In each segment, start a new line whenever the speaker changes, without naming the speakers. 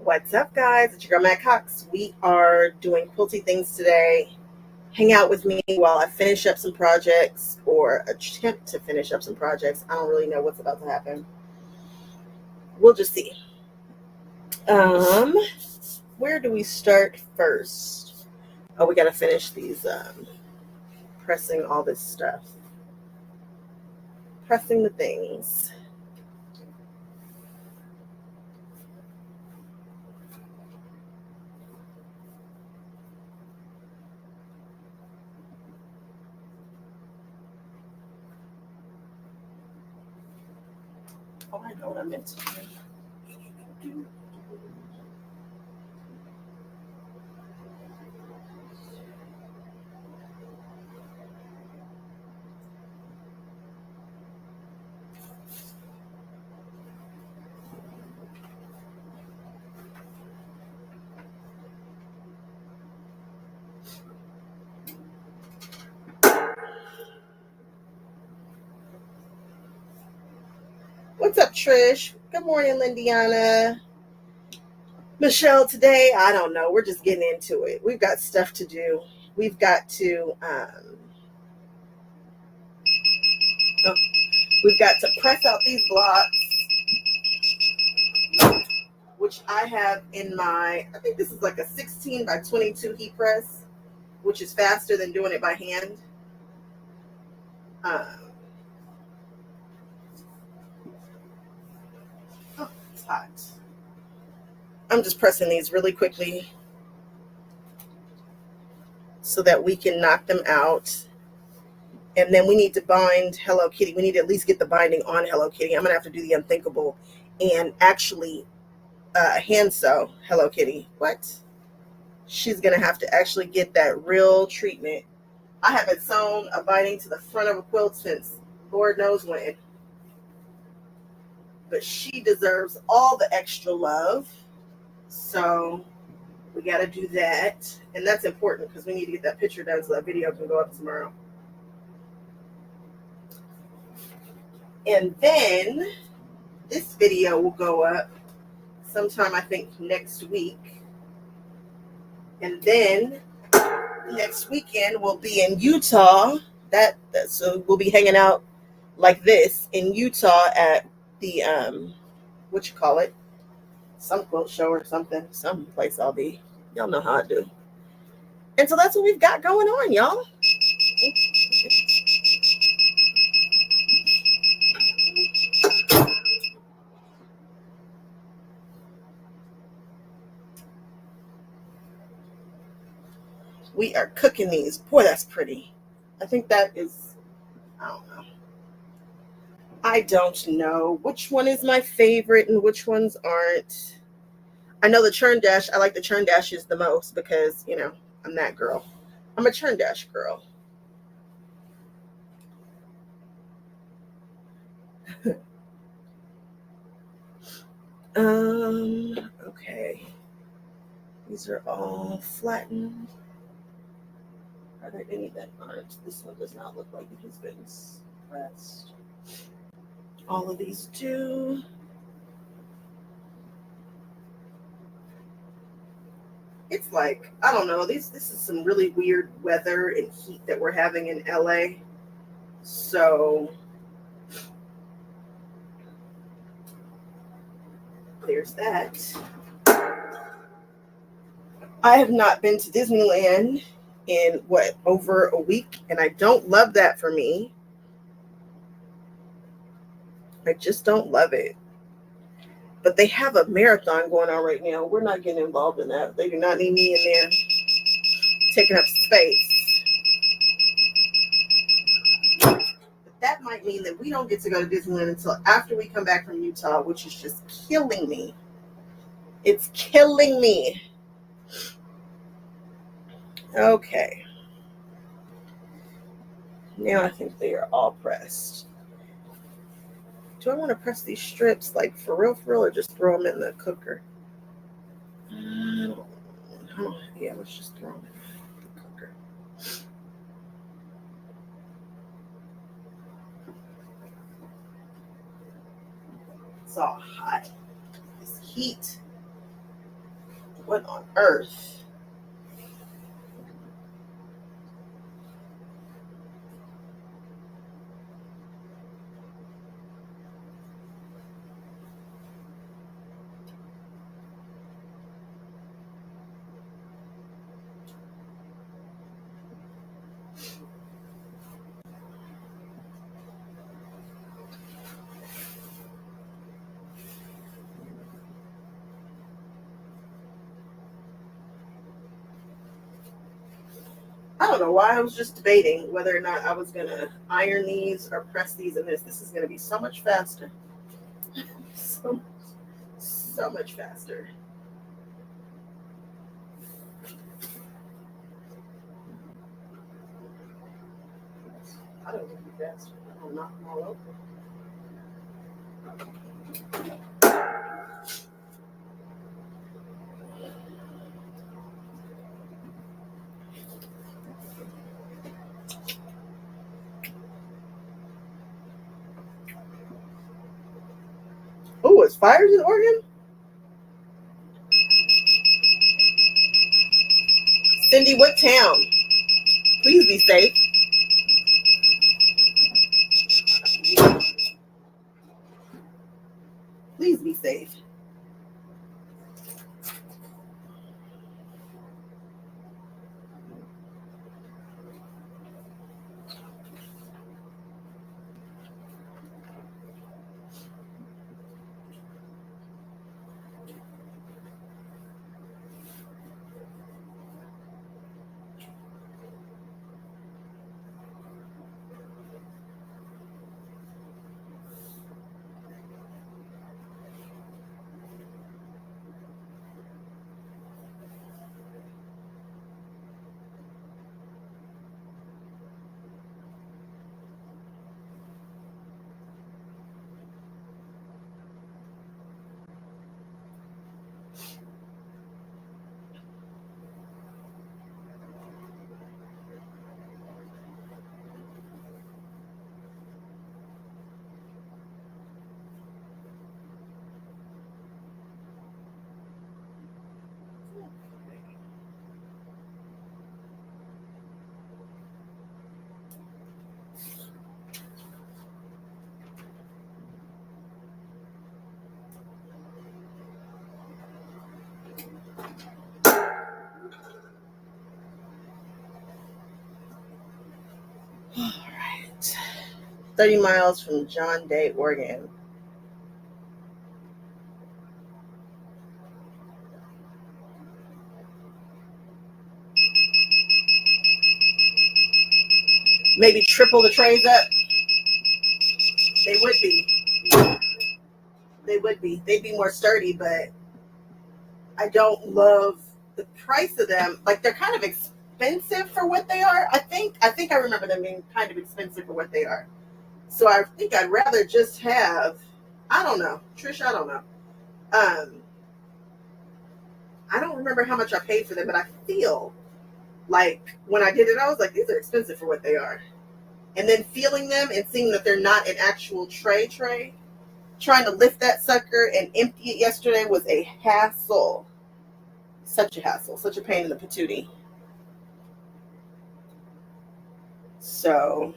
What's up, guys? It's your girl, Matt Cox. We are doing quilty things today. Hang out with me while I finish up some projects or attempt to finish up some projects. I don't really know what's about to happen. We'll just see. Where do we start first? Oh, we got to finish these, pressing all this stuff. Pressing the things. Oh, I know what I meant to do. What's up, Trish? Good morning, Lindiana. Michelle, today, I don't know. We're just getting into it. We've got stuff to do. We've got to press out these blocks, which I have in my, I think this is like a 16 by 22 heat press, which is faster than doing it by hand. Oh, it's hot. I'm just pressing these really quickly so that we can knock them out. And then we need to bind Hello Kitty. We need to at least get the binding on Hello Kitty. I'm going to have to do the unthinkable and actually hand sew Hello Kitty. What? She's going to have to actually get that real treatment. I haven't sewn a binding to the front of a quilt since Lord knows when. But she deserves all the extra love. So we got to do that. And that's important because we need to get that picture done so that video can go up tomorrow. And then this video will go up sometime, I think, next week. And then next weekend we'll be in Utah. So we'll be hanging out like this in Utah at the what you call it? Some quilt show or something. Some place I'll be. Y'all know how I do. And so that's what we've got going on, y'all. We are cooking these. Boy, that's pretty. I think that is, I don't know. I don't know which one is my favorite and which ones aren't. I know the churn dash, I like the churn dashes the most because, you know, I'm that girl. I'm a churn dash girl. Okay. These are all flattened. Are there any that aren't? This one does not look like it has been pressed. All of these do. It's like, I don't know, this is some really weird weather and heat that we're having in LA. So there's that. I have not been to Disneyland in over a week, and I don't love that for me. I just don't love it. But they have a marathon going on right now. We're not getting involved in that. They do not need me in there taking up space. But that might mean that we don't get to go to Disneyland until after we come back from Utah, which is just killing me. It's killing me. Okay. Now I think they are all pressed. Do I want to press these strips like for real, or just throw them in the cooker? Yeah, let's just throw them in the cooker. It's all hot. This heat. What on earth? I don't know why I was just debating whether or not I was gonna iron these or press these in this. This is gonna be so much faster. So, so much faster. I don't think it'd be faster. I'll knock them all over. Oh, it's fires in Oregon? Cindy, what town? Please be safe. Please be safe. All right. 30 miles from John Day, Oregon. Maybe triple the trays up. They would be. They would be. They'd be more sturdy, but I don't love the price of them. Like they're kind of expensive for what they are. I think I remember them being kind of expensive for what they are. So I think I'd rather just have, I don't know. Trish, I don't know. Um I don't remember how much I paid for them, but I feel like when I did it, I was like, these are expensive for what they are. And then feeling them and seeing that they're not an actual tray, trying to lift that sucker and empty it yesterday was a hassle. Such a hassle, such a pain in the patootie. So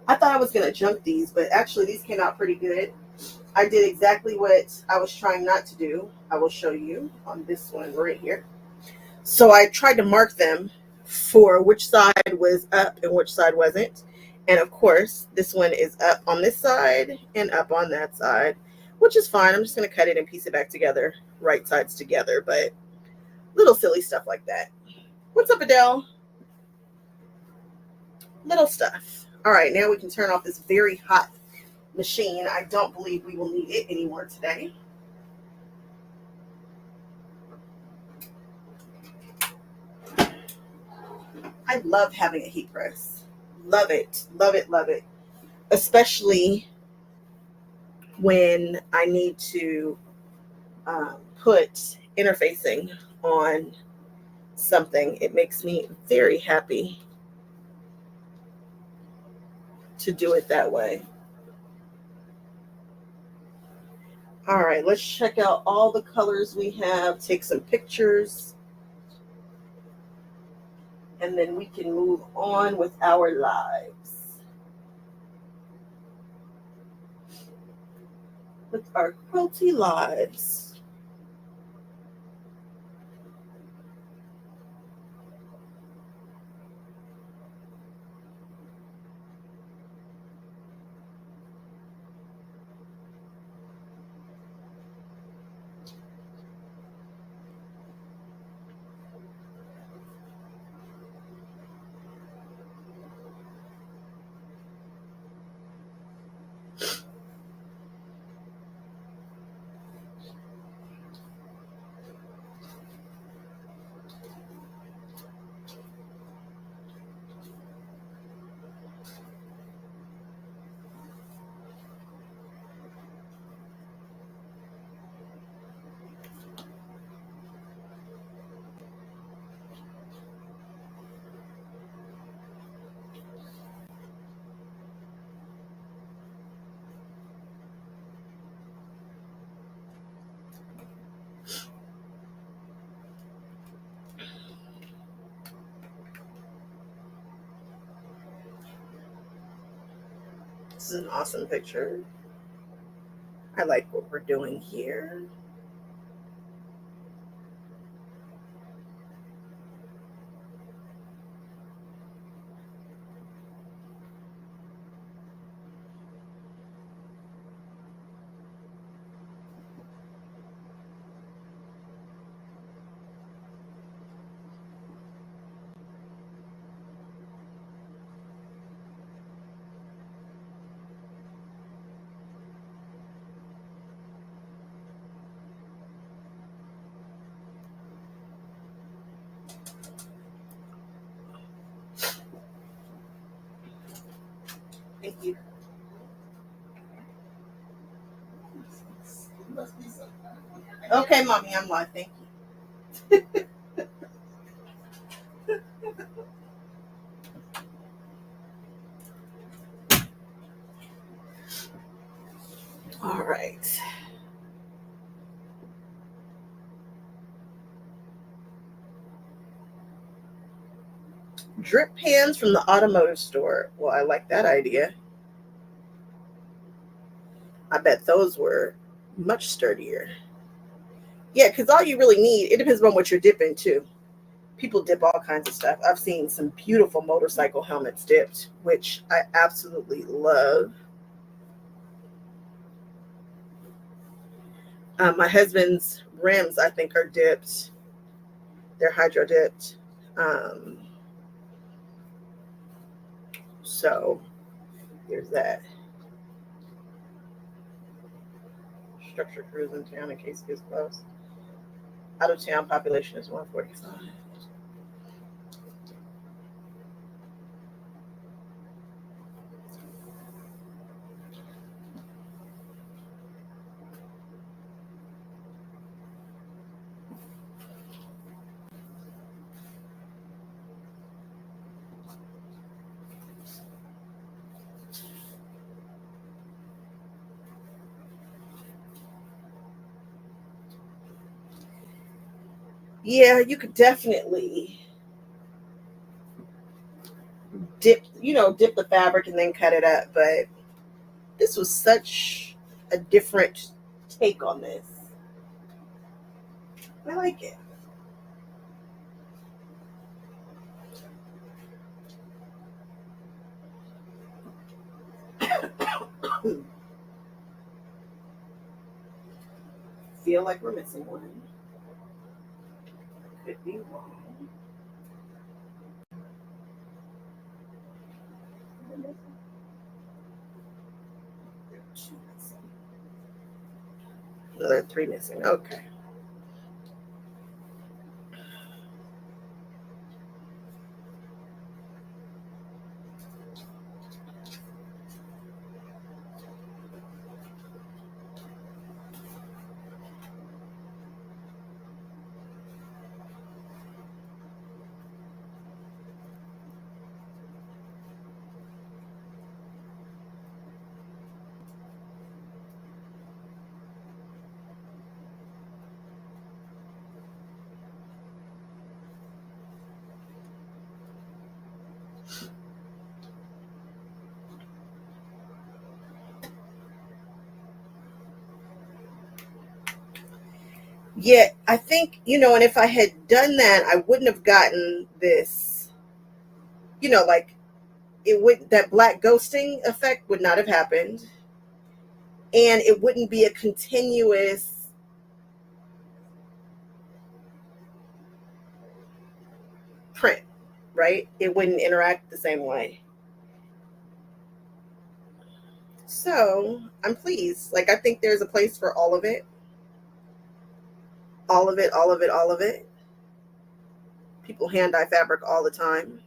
I thought I was going to junk these, but actually these came out pretty good. I did exactly what I was trying not to do. I will show you on this one right here. So I tried to mark them for which side was up and which side wasn't. And of course, this one is up on this side and up on that side, which is fine. I'm just going to cut it and piece it back together, right sides together, but little silly stuff like that. What's up, Adele? Little stuff. All right, now we can turn off this very hot machine. I don't believe we will need it anymore today. I love having a heat press. Love it. Love it. Love it. Especially when I need to put interfacing on something. It makes me very happy to do it that way. All right, let's check out all the colors we have, take some pictures, and then we can move on with our lives. With our quilty lives. This is an awesome picture. I like what we're doing here. Thank you. Okay, mommy, I'm live. Thank you. All right. Drip pans from the automotive store. Well, I like that idea. I bet those were much sturdier. Yeah, because all you really need, it depends on what you're dipping too. People dip all kinds of stuff. I've seen some beautiful motorcycle helmets dipped, which I absolutely love. My husband's rims, I think, are dipped. They're hydro dipped. So there's that. Structure cruise in town in case it gets close. Out of town population is 145. Yeah, you could definitely dip the fabric and then cut it up, but this was such a different take on this. I like it. Feel like we're missing one. Could be wrong. Another three missing. Okay. Yeah, I think, and if I had done that, I wouldn't have gotten this, like it would, that black ghosting effect would not have happened. And it wouldn't be a continuous print, right? It wouldn't interact the same way. So I'm pleased. Like, I think there's a place for all of it. All of it, all of it, all of it. People hand dye fabric all the time.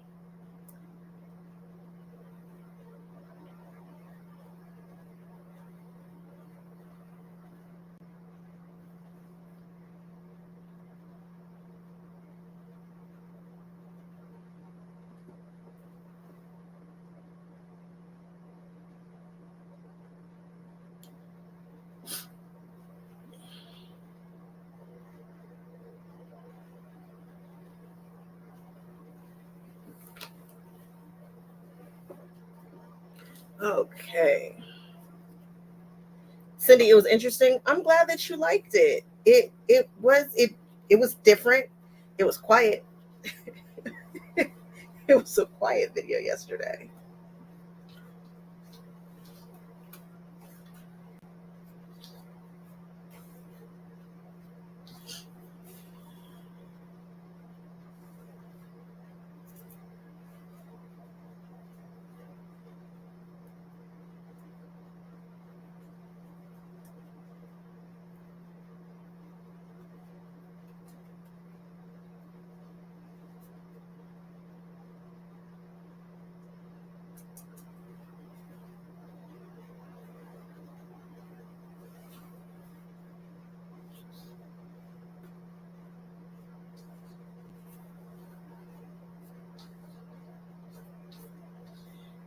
Okay. Cindy, it was interesting. I'm glad that you liked it. It was different. It was quiet. It was a quiet video yesterday.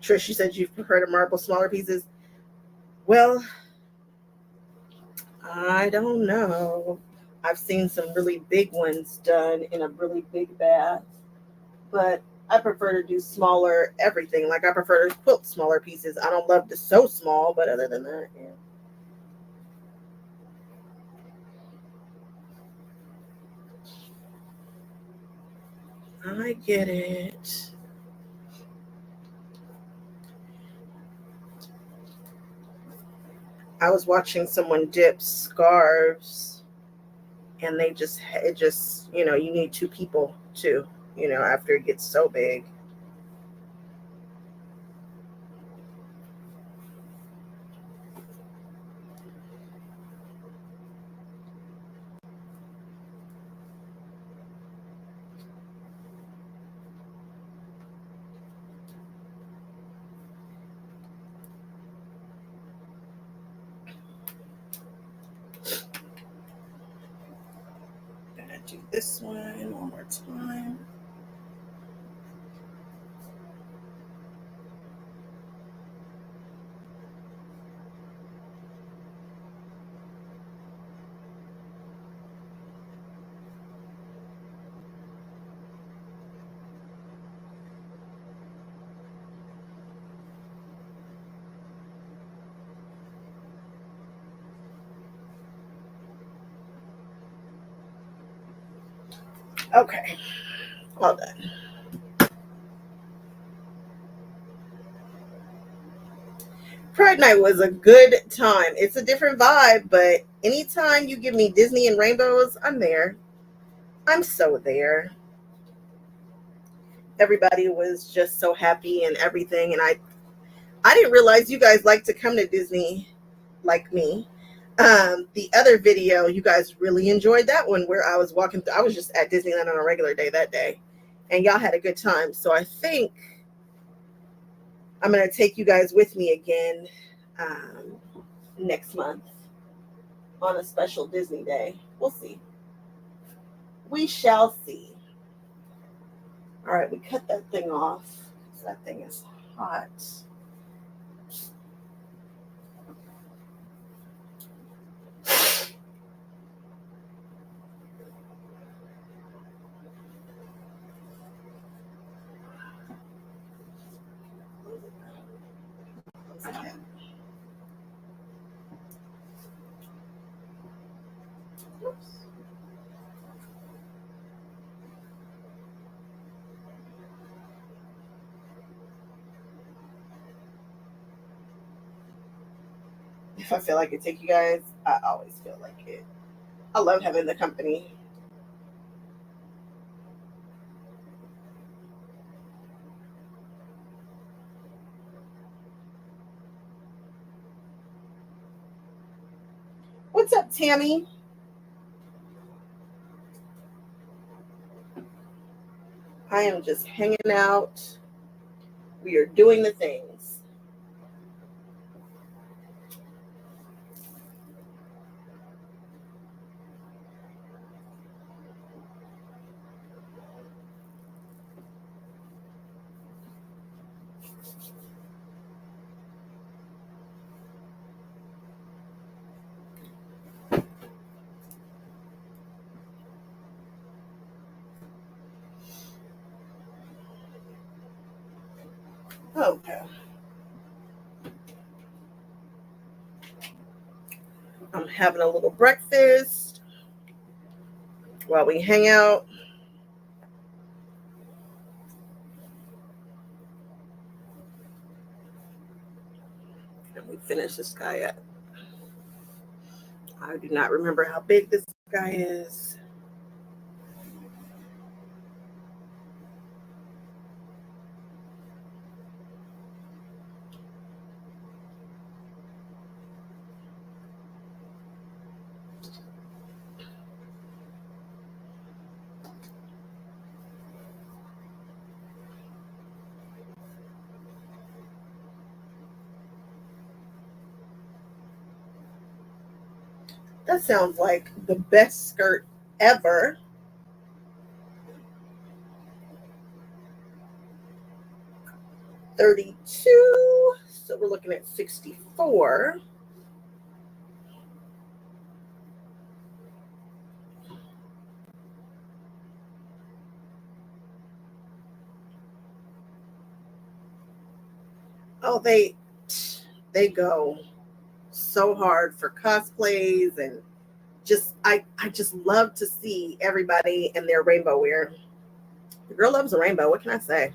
Trish, you said you prefer to marble smaller pieces. Well, I don't know. I've seen some really big ones done in a really big bath, but I prefer to do smaller everything. Like, I prefer to quilt smaller pieces. I don't love the so small, but other than that, yeah. I get it. I was watching someone dip scarves, and it just, you need two people too, after it gets so big. I'm gonna do this one more time. Okay, all done. Pride Night was a good time. It's a different vibe, but anytime you give me Disney and rainbows, I'm there. I'm so there. Everybody was just so happy and everything, and I didn't realize you guys like to come to Disney like me. The other video, you guys really enjoyed that one where I was walking through. I was just at Disneyland on a regular day that day, and y'all had a good time. So I think I'm gonna take you guys with me again um, next month on a special Disney day. We'll see. We shall see. All right, we cut that thing off. That thing is hot. Okay. Oops. I feel like it. Take you guys. I always feel like it. I love having the company. What's up, Tammy? I am just hanging out. We are doing the things. Okay. I'm having a little breakfast while we hang out. And we finish this guy up. I do not remember how big this guy is. That sounds like the best skirt ever. $32. So we're looking at $64. Oh, they go so hard for cosplays, and just I just love to see everybody in their rainbow wear. The girl loves a rainbow. What can I say?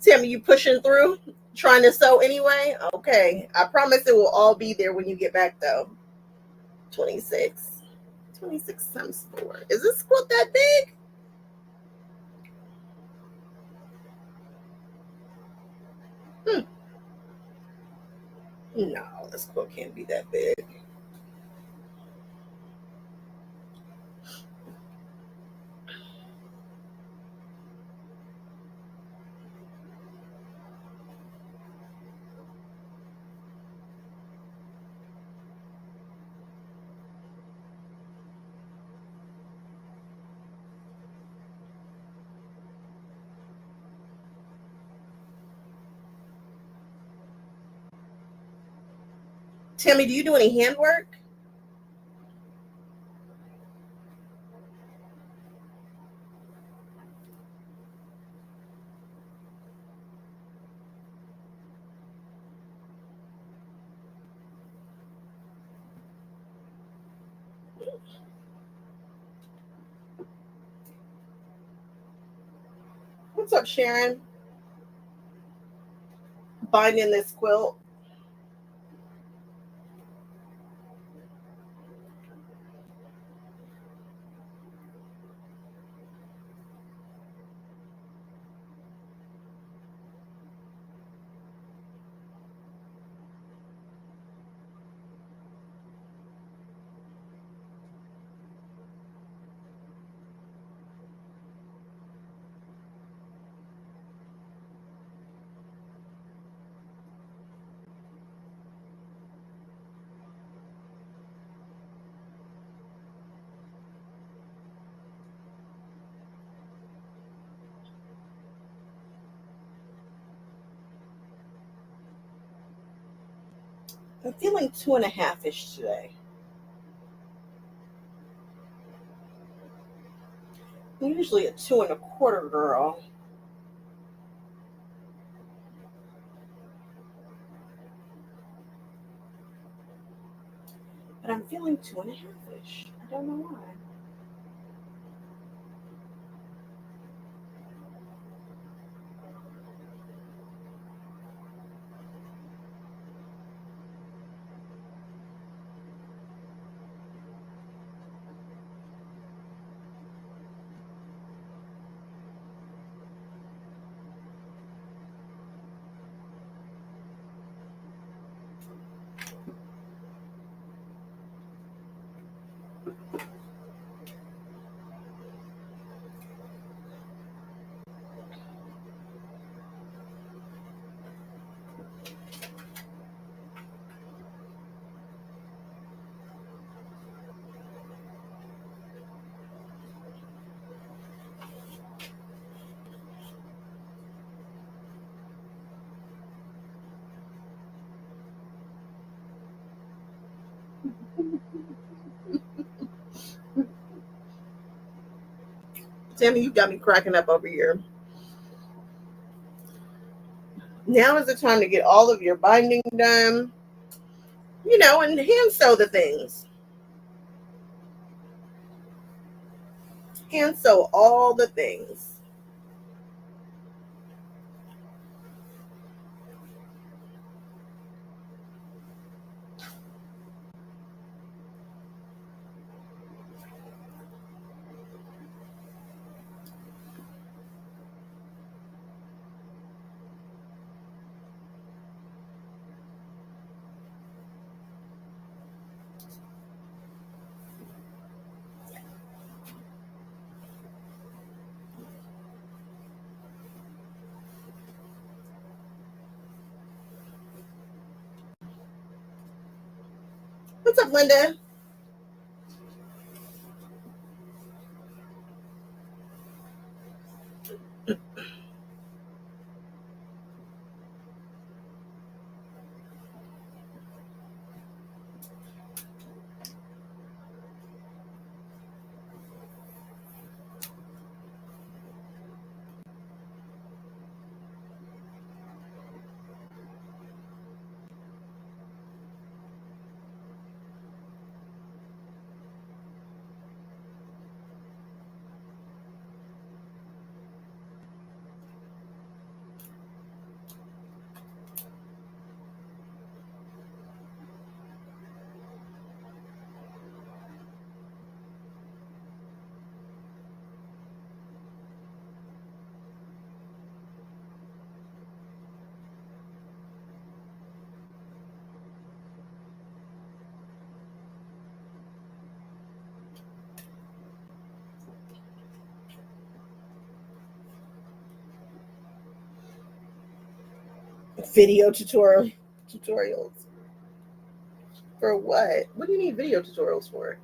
Tammy, you pushing through, trying to sew anyway? Okay, I promise it will all be there when you get back though. 26. 26 times 4. Is this quilt that big? No, this quilt can't be that big. Tammy, do you do any handwork? What's up, Sharon? Binding this quilt. I'm feeling 2.5-ish today. I'm usually a 2.25 girl. But I'm feeling 2.5-ish. I don't know why. Tammy, you got me cracking up over here. Now is the time to get all of your binding done, and hand sew the things. Hand sew all the things. What's up, Linda? Video tutorials. For what? What do you need video tutorials for?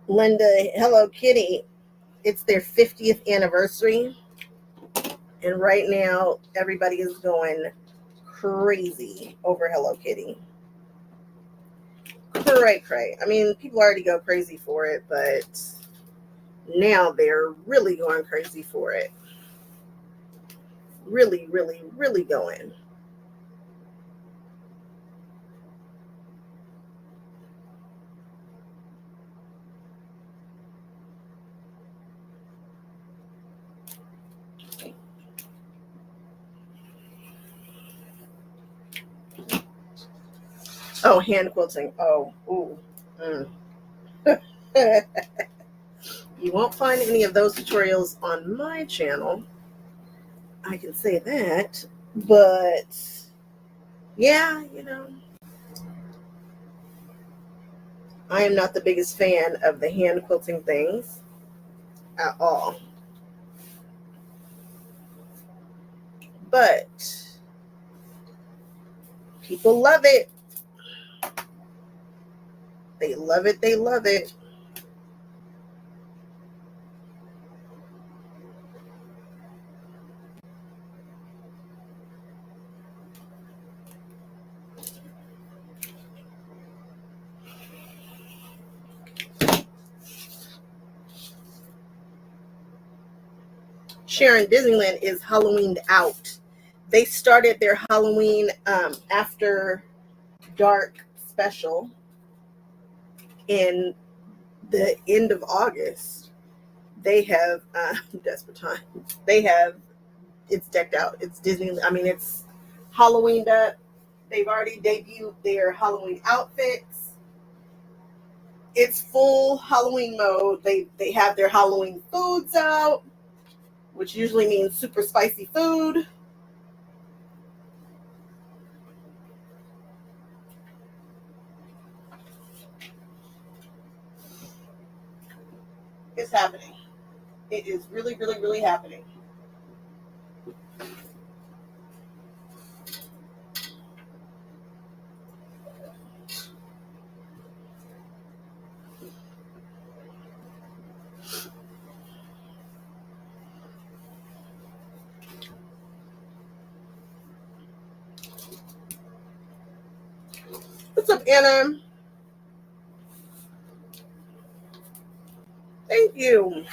Linda, Hello Kitty. It's their 50th anniversary. And right now, everybody is going crazy over Hello Kitty. Cray. I mean, people already go crazy for it, but now they're really going crazy for it. Really, really, really going. Oh, hand quilting. Oh, ooh. You won't find any of those tutorials on my channel. I can say that. But yeah, I am not the biggest fan of the hand quilting things at all. But people love it. They love it. They love it. Sharon, Disneyland is Halloweened out. They started their Halloween after dark special in the end of August. They have desperate times. They have it's decked out. It's Disney. I mean, it's Halloweened up. They've already debuted their Halloween outfits. It's full Halloween mode. They have their Halloween foods out, which usually means super spicy food. It's happening. It is really, really, really happening. What's up, Anna? Thank you.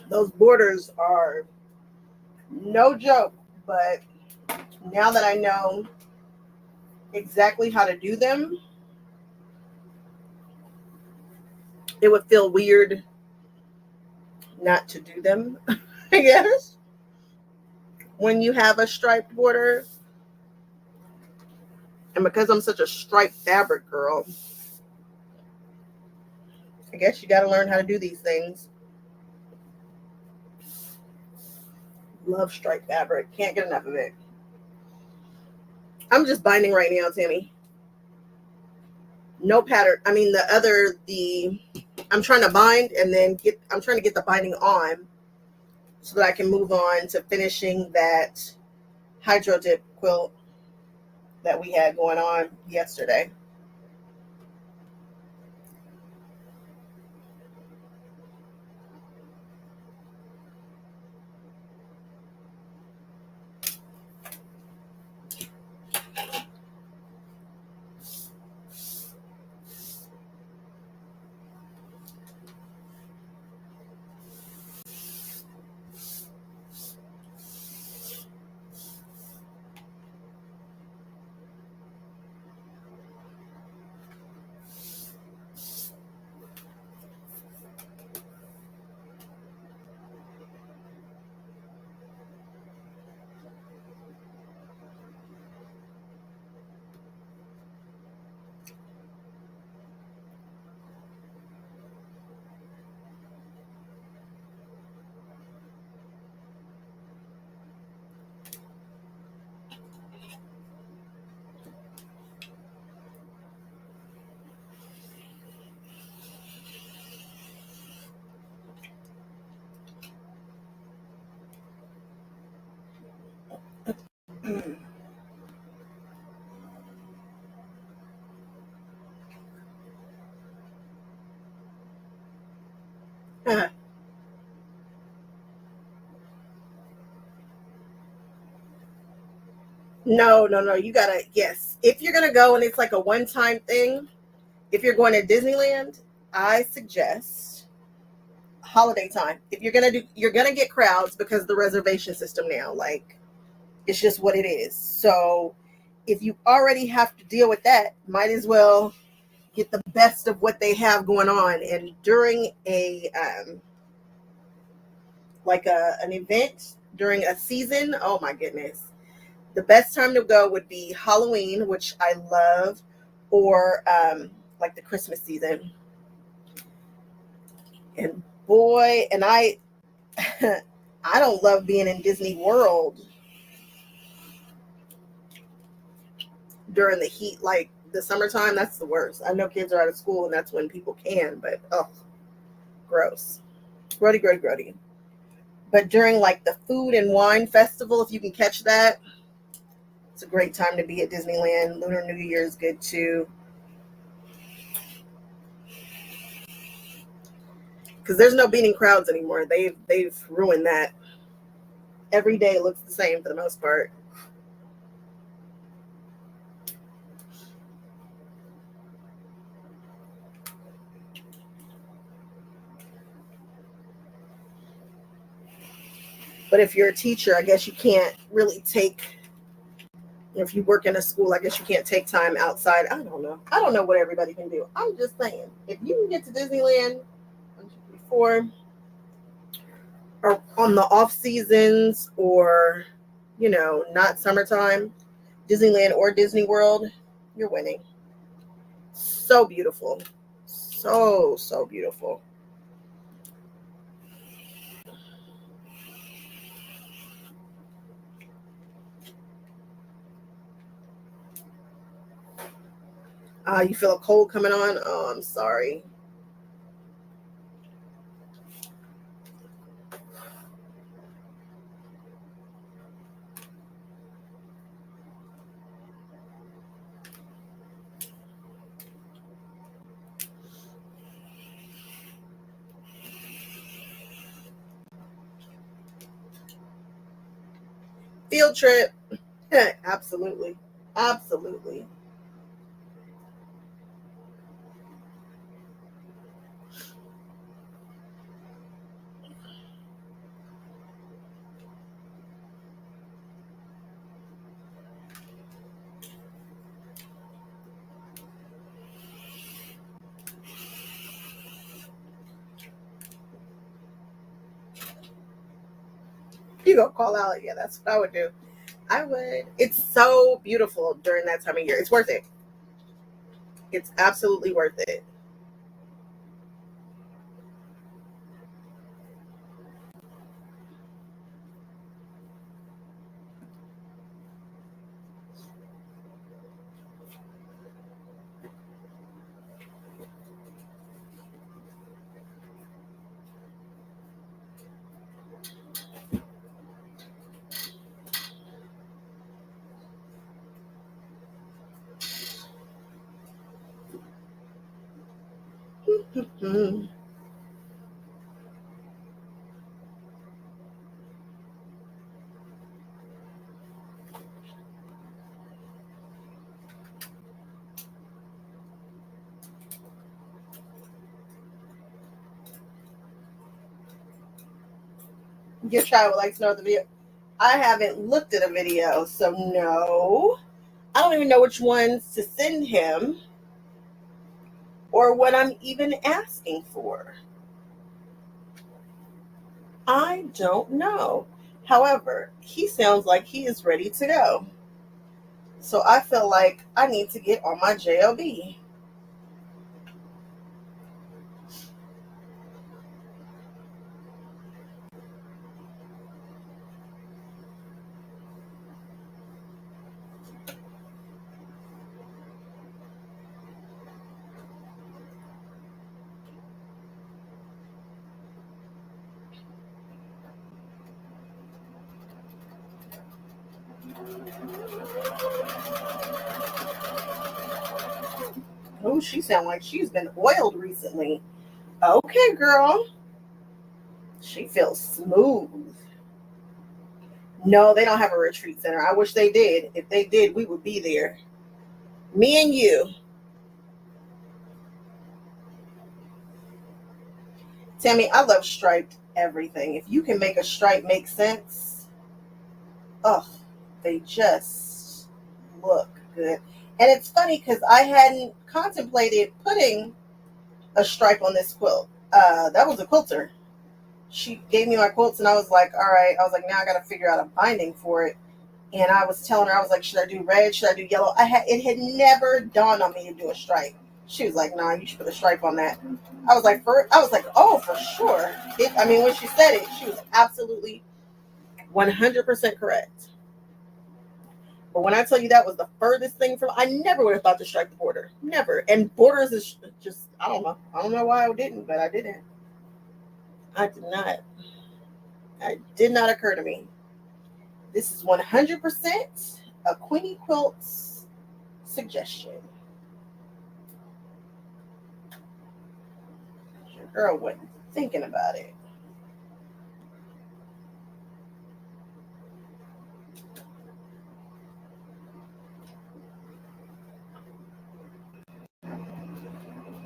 Those borders are no joke, but now that I know exactly how to do them, it would feel weird not to do them, I guess. When you have a striped border, and because I'm such a striped fabric girl, I guess you got to learn how to do these things. Love striped fabric. Can't get enough of it. I'm just binding right now, Tammy. No pattern. I mean, I'm trying to bind and then I'm trying to get the binding on so that I can move on to finishing that hydro dip quilt that we had going on yesterday. No. You gotta, yes. If you're gonna go and it's like a one-time thing, if you're going to Disneyland, I suggest holiday time. If you're gonna get crowds because of the reservation system now. Like, it's just what it is. So if you already have to deal with that, might as well get the best of what they have going on. And during an event during a season, oh my goodness. The best time to go would be Halloween, which I love, or like the Christmas season. And boy, and I I don't love being in Disney World during the heat, like the summertime. That's the worst. I know kids are out of school and that's when people can, but oh, gross. Grody. But during like the food and wine festival, if you can catch that, it's a great time to be at Disneyland. Lunar New Year is good too. Because there's no beating crowds anymore. They've ruined that. Every day looks the same for the most part. But if you're a teacher, I guess you can't really if you work in a school, I guess you can't take time outside. I don't know. I don't know what everybody can do. I'm just saying, if you can get to Disneyland 1, 2, 3, 4, or on the off seasons, or not summertime, Disneyland or Disney World, you're winning. So beautiful. So beautiful. You feel a cold coming on? Oh, I'm sorry. Field trip. Absolutely. You gonna call out? Yeah, that's what I would do. I would. It's so beautiful during that time of year. It's worth it. It's absolutely worth it. Mhm. Your child would like to know the video. I haven't looked at a video, so no. I don't even know which ones to send him or what I'm even asking for. I don't know. However, he sounds like he is ready to go. So I feel like I need to get on my JLB. Oh, she sounds like she's been oiled recently. Okay, girl. She feels smooth. No, they don't have a retreat center. I wish they did. If they did, we would be there. Me and you. Tammy, I love striped everything. If you can make a stripe make sense, oh, they just look good. And it's funny because I hadn't contemplated putting a stripe on this quilt. That was a quilter. She gave me my quilts, and I was like, all right. I was like, now I got to figure out a binding for it. And I was telling her, I was like, should I do red? Should I do yellow? It had never dawned on me to do a stripe. She was like, nah, you should put a stripe on that. I was like, oh, for sure. I mean, when she said it, she was absolutely 100% correct. But when I tell you that was the furthest thing from, I never would have thought to strike the border. Never. And borders is just, I don't know. I don't know why I didn't, but I didn't. I did not. It did not occur to me. This is 100% a Queenie Quilts suggestion. Your girl wasn't thinking about it.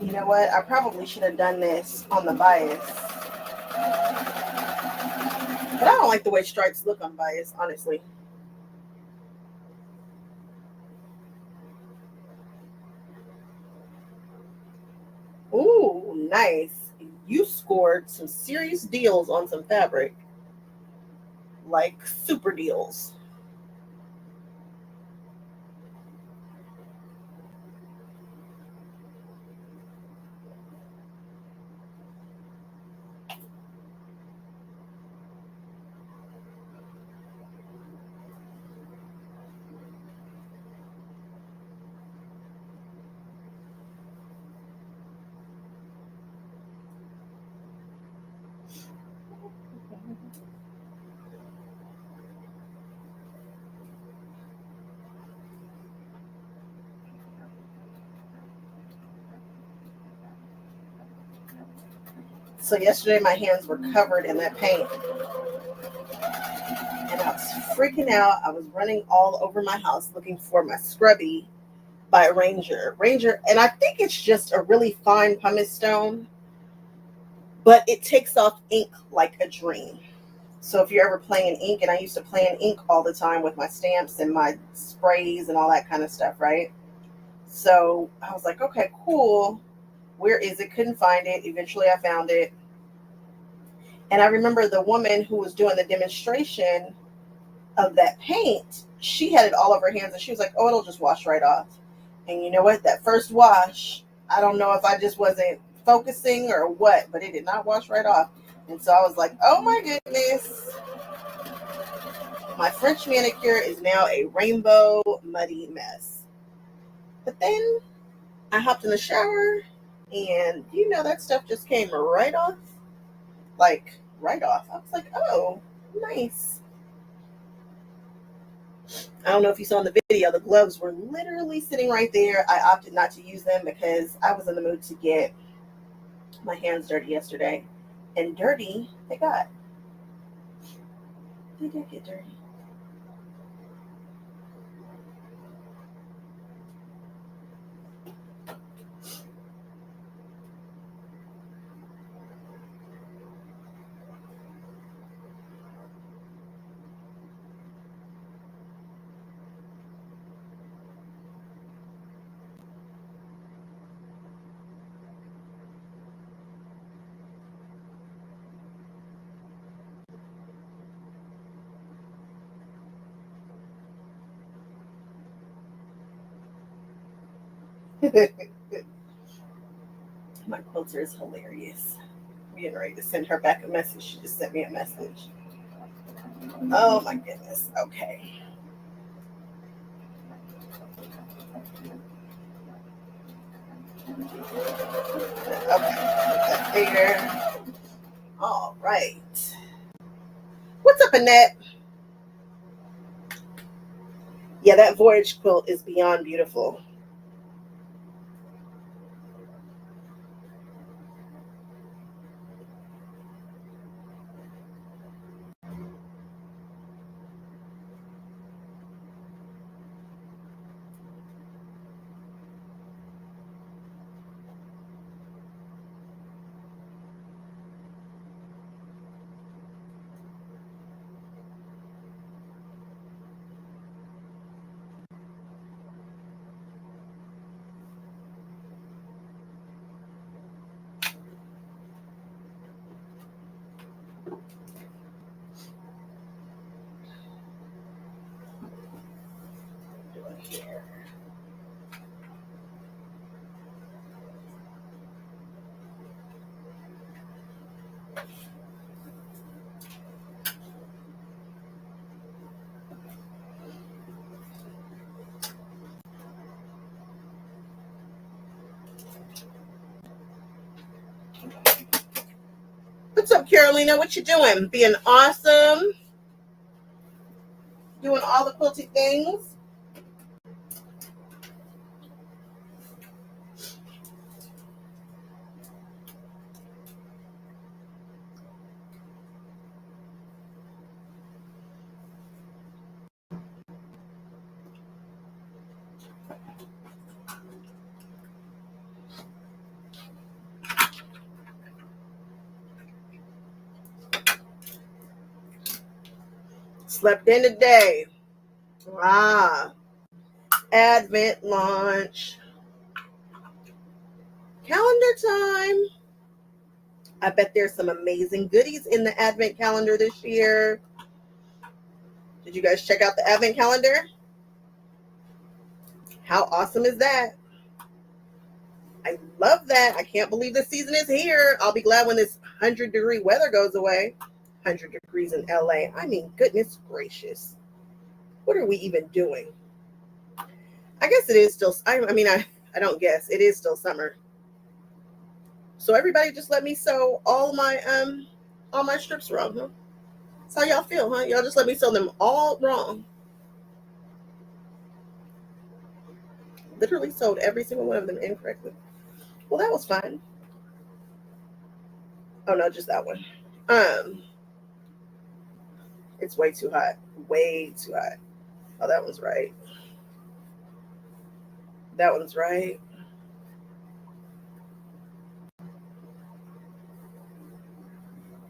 You know what? I probably should have done this on the bias. But I don't like the way stripes look on bias, honestly. Ooh, nice. You scored some serious deals on some fabric. Like super deals. So yesterday my hands were covered in that paint. And I was freaking out. I was running all over my house looking for my scrubby by Ranger. And I think it's just a really fine pumice stone, but it takes off ink like a dream. So if you're ever playing ink, and I used to play in ink all the time with my stamps and my sprays and all that kind of stuff, right? So I was like, okay, cool. Where is it? Couldn't find it. Eventually I found it. And I remember the woman who was doing the demonstration of that paint, she had it all over her hands and she was like, oh, it'll just wash right off. And you know what? That first wash, I don't know if I just wasn't focusing or what, but it did not wash right off. And so I was like, oh my goodness. My French manicure is now a rainbow muddy mess. But then I hopped in the shower and that stuff just came right off. Like right off. I was like, oh, nice. I don't know if you saw in the video, the gloves were literally sitting right there. I opted not to use them because I was in the mood to get my hands dirty yesterday. And dirty, they got. They did get dirty. My quilter is hilarious. I'm getting ready to send her back a message. She just sent me a message. Oh my goodness. Okay. Okay. Put that there. All right. What's up, Annette? Yeah, that Voyage quilt is beyond beautiful. What's up, Carolina? What you doing? Being awesome? Doing all the quilty things? Slept in today. Advent launch. Calendar time. I bet there's some amazing goodies in the Advent calendar this year. Did you guys check out the Advent calendar? How awesome is that? I love that. I can't believe the season is here. I'll be glad when this 100-degree weather goes away. 100 degrees in LA. I mean, goodness gracious. What are we even doing? I guess it is still, I don't guess. It is still summer. So everybody just let me sew all my strips wrong, huh? That's how y'all feel, huh? Y'all just let me sew them all wrong. Literally sewed every single one of them incorrectly. Well, that was fun. Oh no, just that one. It's way too hot. Way too hot. Oh, that one's right. That one's right.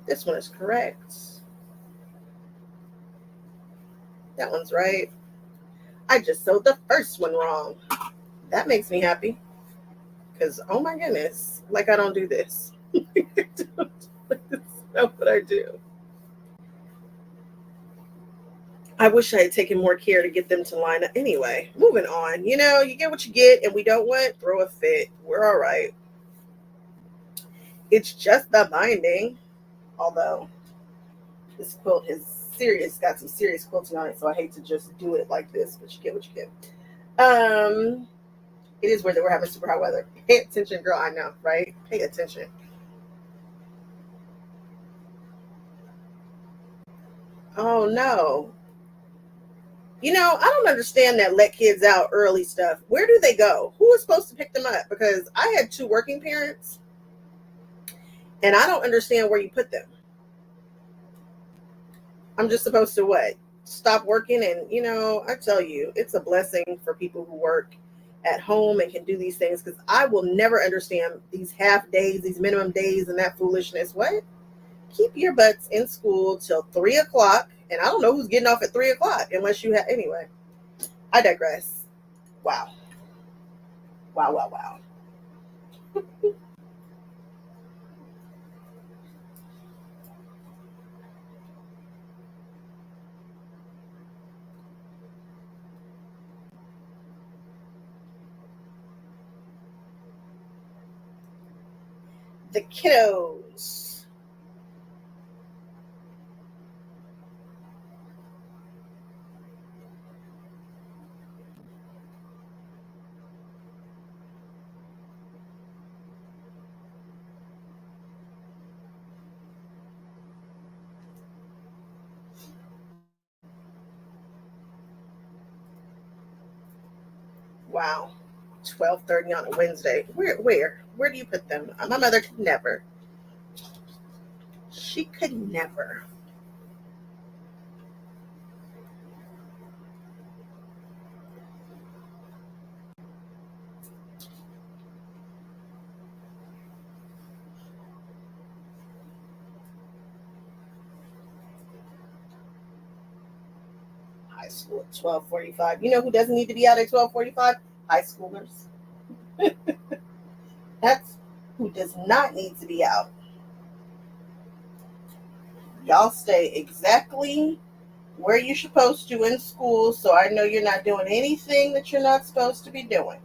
This one is correct. That one's right. I just sewed the first one wrong. That makes me happy. Because, oh my goodness, like I don't do this. That's what I do. I wish I had taken more care to get them to line up. Anyway, moving on. You get what you get, and we don't want throw a fit. We're all right. It's just the binding. Although this quilt has got some serious quilting on it, so I hate to just do it like this, but you get what you get. It is weird that we're having super hot weather. Pay attention, girl. I know, right? Pay attention. Oh no. I don't understand that let kids out early stuff. Where do they go? Who is supposed to pick them up? Because I had 2 working parents, and I don't understand where you put them. I'm just supposed to what? Stop working? And I tell you, it's a blessing for people who work at home and can do these things, because I will never understand these half days, these minimum days, and that foolishness. What? Keep your butts in school till 3 o'clock, and I don't know who's getting off at 3 o'clock unless you have. Anyway, I digress. Wow, wow, wow, wow. The kiddos. Wow. 12:30 on a Wednesday. Where do you put them? My mother could never. She could never. High school at 12:45. You know who doesn't need to be out at 12:45? High schoolers. That's who does not need to be out. Y'all stay exactly where you're supposed to in school, so I know you're not doing anything that you're not supposed to be doing.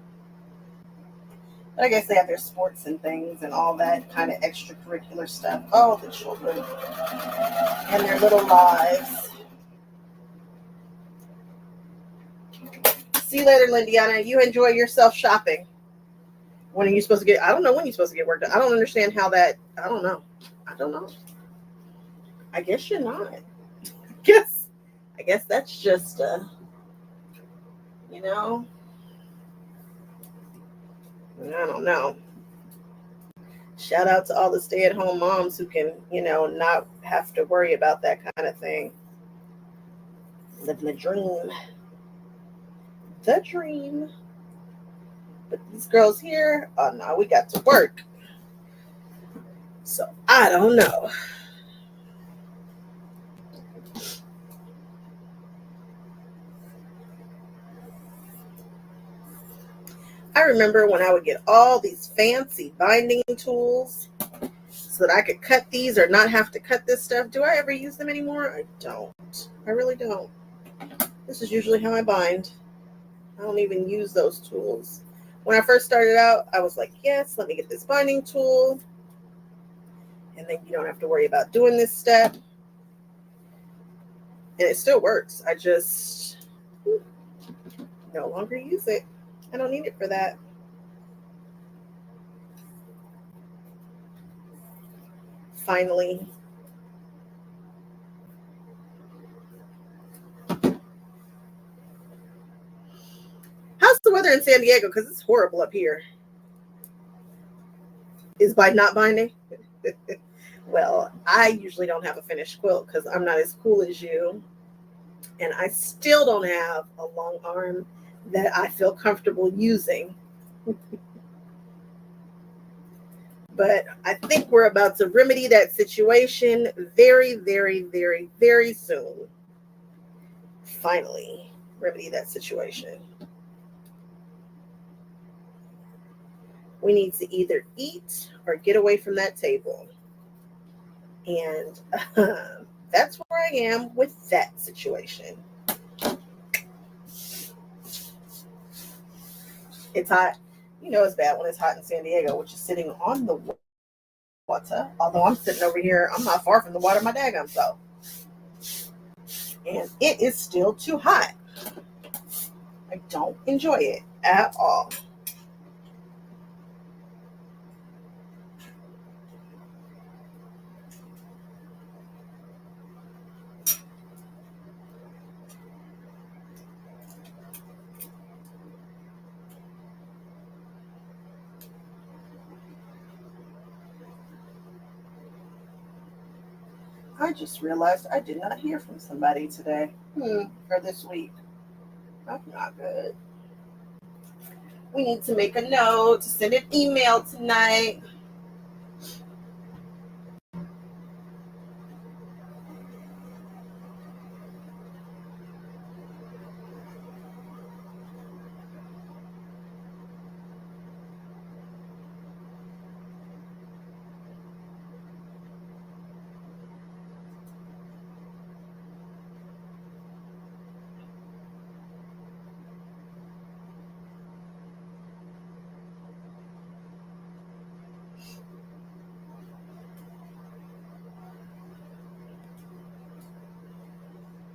But I guess they have their sports and things and all that kind of extracurricular stuff. Oh, the children and their little lives. See you later, Lindiana. You enjoy yourself shopping. When are you supposed to get? I don't know when you're supposed to get work done. I don't understand how that. I don't know. I don't know. I guess you're not. Guess. I guess that's just. You know. I don't know. Shout out to all the stay-at-home moms who can, not have to worry about that kind of thing. Living the dream. The dream. But these girls here, oh no, we got to work. So I don't know. I remember when I would get all these fancy binding tools so that I could cut these or not have to cut this stuff. Do I ever use them anymore? I don't. I really don't. This is usually how I bind. I don't even use those tools. When I first started out, I was like, yes, let me get this binding tool. And then you don't have to worry about doing this step. And it still works. I just no longer use it. I don't need it for that. Finally. How's the weather in San Diego? Because it's horrible up here. Is by not binding? Well, I usually don't have a finished quilt because I'm not as cool as you. And I still don't have a long arm that I feel comfortable using. But I think we're about to remedy that situation very, very, very, very soon. Finally, remedy that situation. We need to either eat or get away from that table. And that's where I am with that situation. It's hot. You know it's bad when it's hot in San Diego, which is sitting on the water. Although I'm sitting over here, I'm not far from the water my daggum self. And it is still too hot. I don't enjoy it at all. I just realized I did not hear from somebody today. For this week. That's not good. We need to make a note to send an email tonight.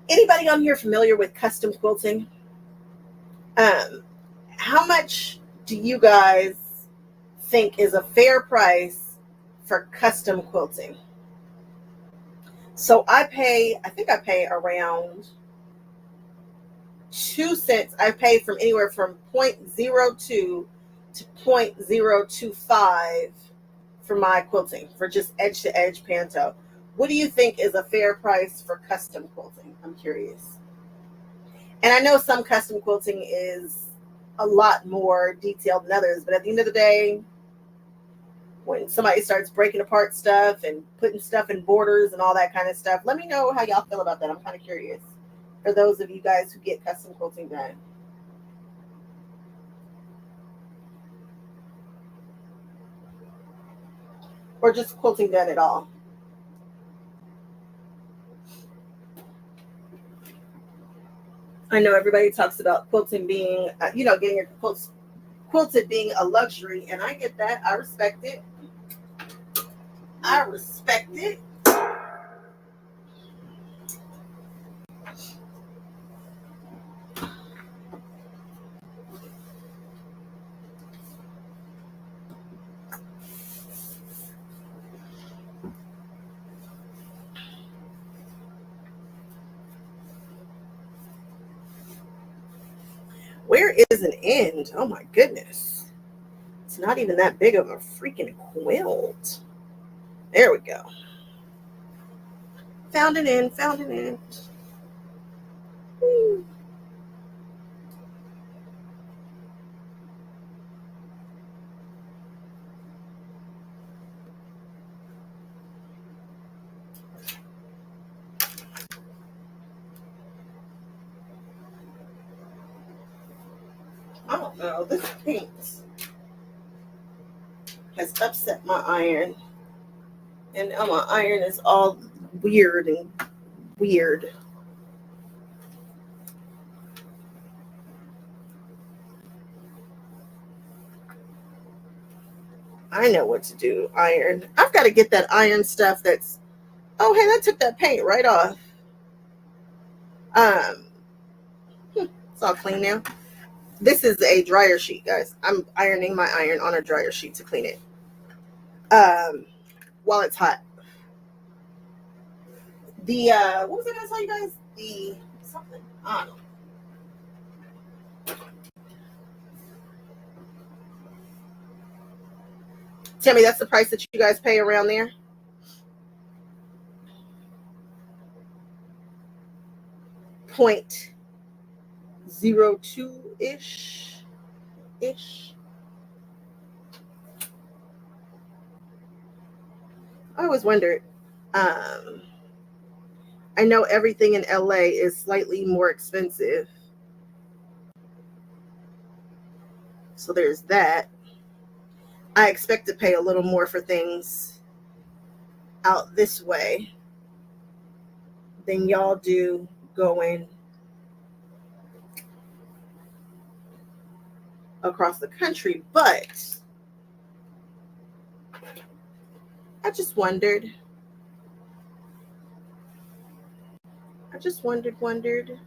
Anybody on here familiar with custom quilting? How much do you guys think is a fair price for custom quilting? So I think I pay around 2 cents. I pay from anywhere from 0.02 to 0.025 for my quilting, for just edge to edge panto. What do you think is a fair price for custom quilting? I'm curious. And I know some custom quilting is a lot more detailed than others, but at the end of the day, when somebody starts breaking apart stuff and putting stuff in borders and all that kind of stuff, let me know how y'all feel about that. I'm kind of curious for those of you guys who get custom quilting done. Or just quilting done at all. I know everybody talks about quilting being, getting your quilts quilted being a luxury, and I get that. I respect it. I respect it. Where is an end? Oh my goodness. It's not even that big of a freaking quilt. There we go. Found an end, found an end. Woo. I don't know. This paint has upset my iron. And now my iron is all weird and weird. I know what to do. Iron. I've got to get that iron stuff that's. Oh, hey, that took that paint right off. It's all clean now. This is a dryer sheet, guys. I'm ironing my iron on a dryer sheet to clean it. While it's hot. The what was I gonna tell you guys? The something. I don't know. Tell me that's the price that you guys pay around there? .02-ish. I always wondered. I know everything in LA is slightly more expensive. So there's that. I expect to pay a little more for things out this way than y'all do going across the country. But I just wondered. Wondered.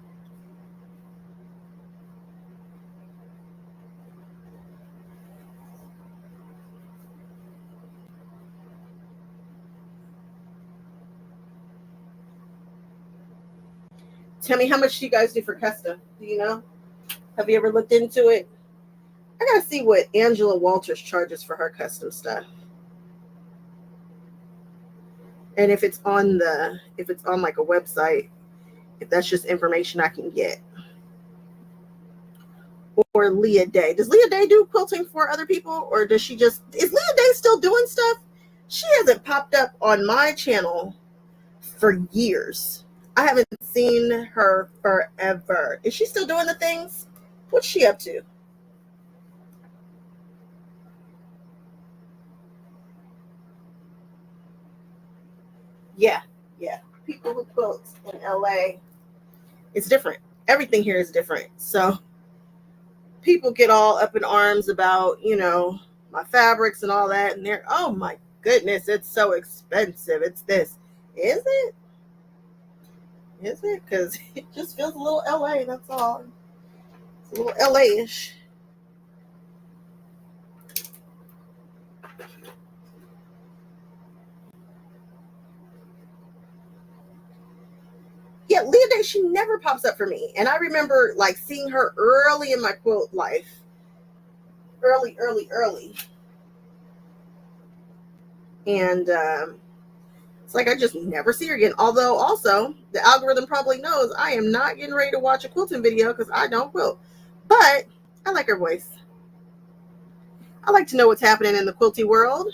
Tell me, how much do you guys do for custom? Do you know? Have you ever looked into it? I gotta see what Angela Walters charges for her custom stuff. And if it's on like a website, if that's just information I can get. Or Leah Day. Does Leah Day do quilting for other people? Or does she just, is Leah Day still doing stuff? She hasn't popped up on my channel for years. I haven't seen her forever. Is she still doing the things? What's she up to? Yeah. People who quilt in LA, it's different. Everything here is different. So people get all up in arms about, my fabrics and all that. And they're, oh my goodness, it's so expensive. It's this. Is it? Is it? Because it just feels a little LA, that's all. It's a little LA-ish. Yeah, Leah Day, she never pops up for me. And I remember like seeing her early in my quilt life. Early. And it's like I just never see her again. Although also the algorithm probably knows I am not getting ready to watch a quilting video because I don't quilt. But I like her voice. I like to know what's happening in the quilty world.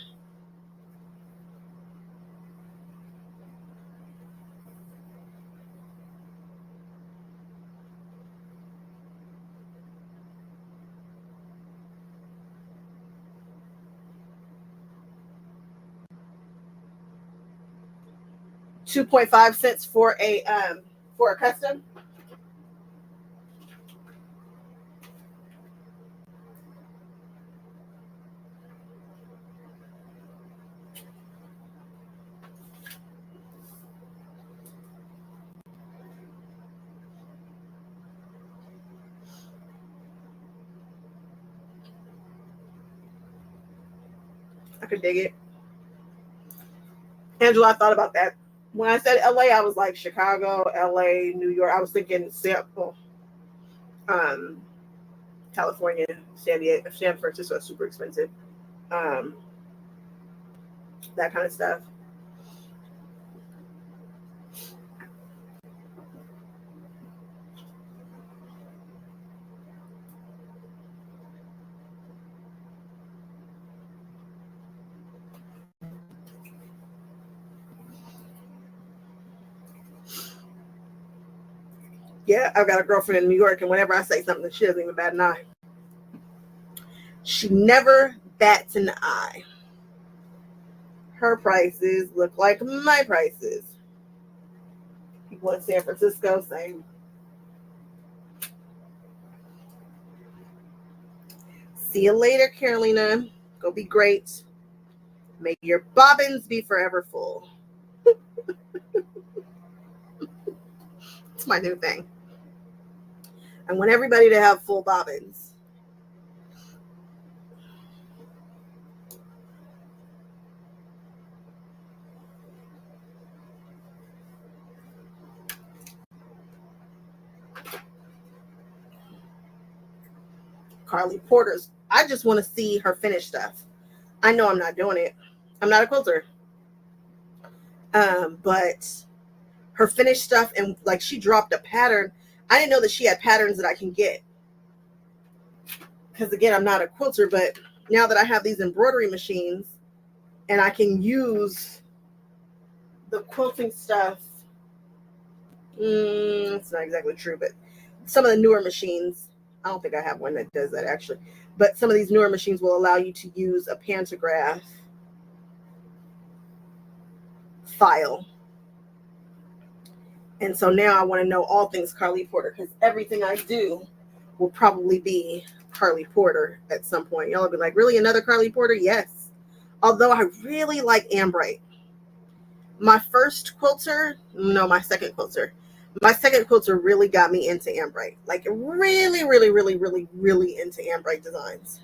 $2.5 for a custom. I could dig it. Angela, I thought about that. When I said LA, I was like Chicago, LA, New York. I was thinking sample. California, San Francisco is super expensive. That kind of stuff. Yeah, I've got a girlfriend in New York, and whenever I say something, she doesn't even bat an eye. She never bats an eye. Her prices look like my prices. People in San Francisco saying, see you later, Carolina. Go be great. May your bobbins be forever full. It's my new thing. I want everybody to have full bobbins. Carly Porter's. I just want to see her finished stuff. I know I'm not doing it. I'm not a quilter. But her finished stuff, and like she dropped a pattern. I didn't know that she had patterns that I can get. Because again, I'm not a quilter, but now that I have these embroidery machines and I can use the quilting stuff, it's not exactly true, but some of the newer machines, I don't think I have one that does that actually, but some of these newer machines will allow you to use a pantograph file. And so now I want to know all things Carly Porter, because everything I do will probably be Carly Porter at some point. Y'all will be like, really, another Carly Porter? Yes. Although I really like Ambrite. My second quilter really got me into Ambrite. Like really, really, really, really, really into Ambrite designs.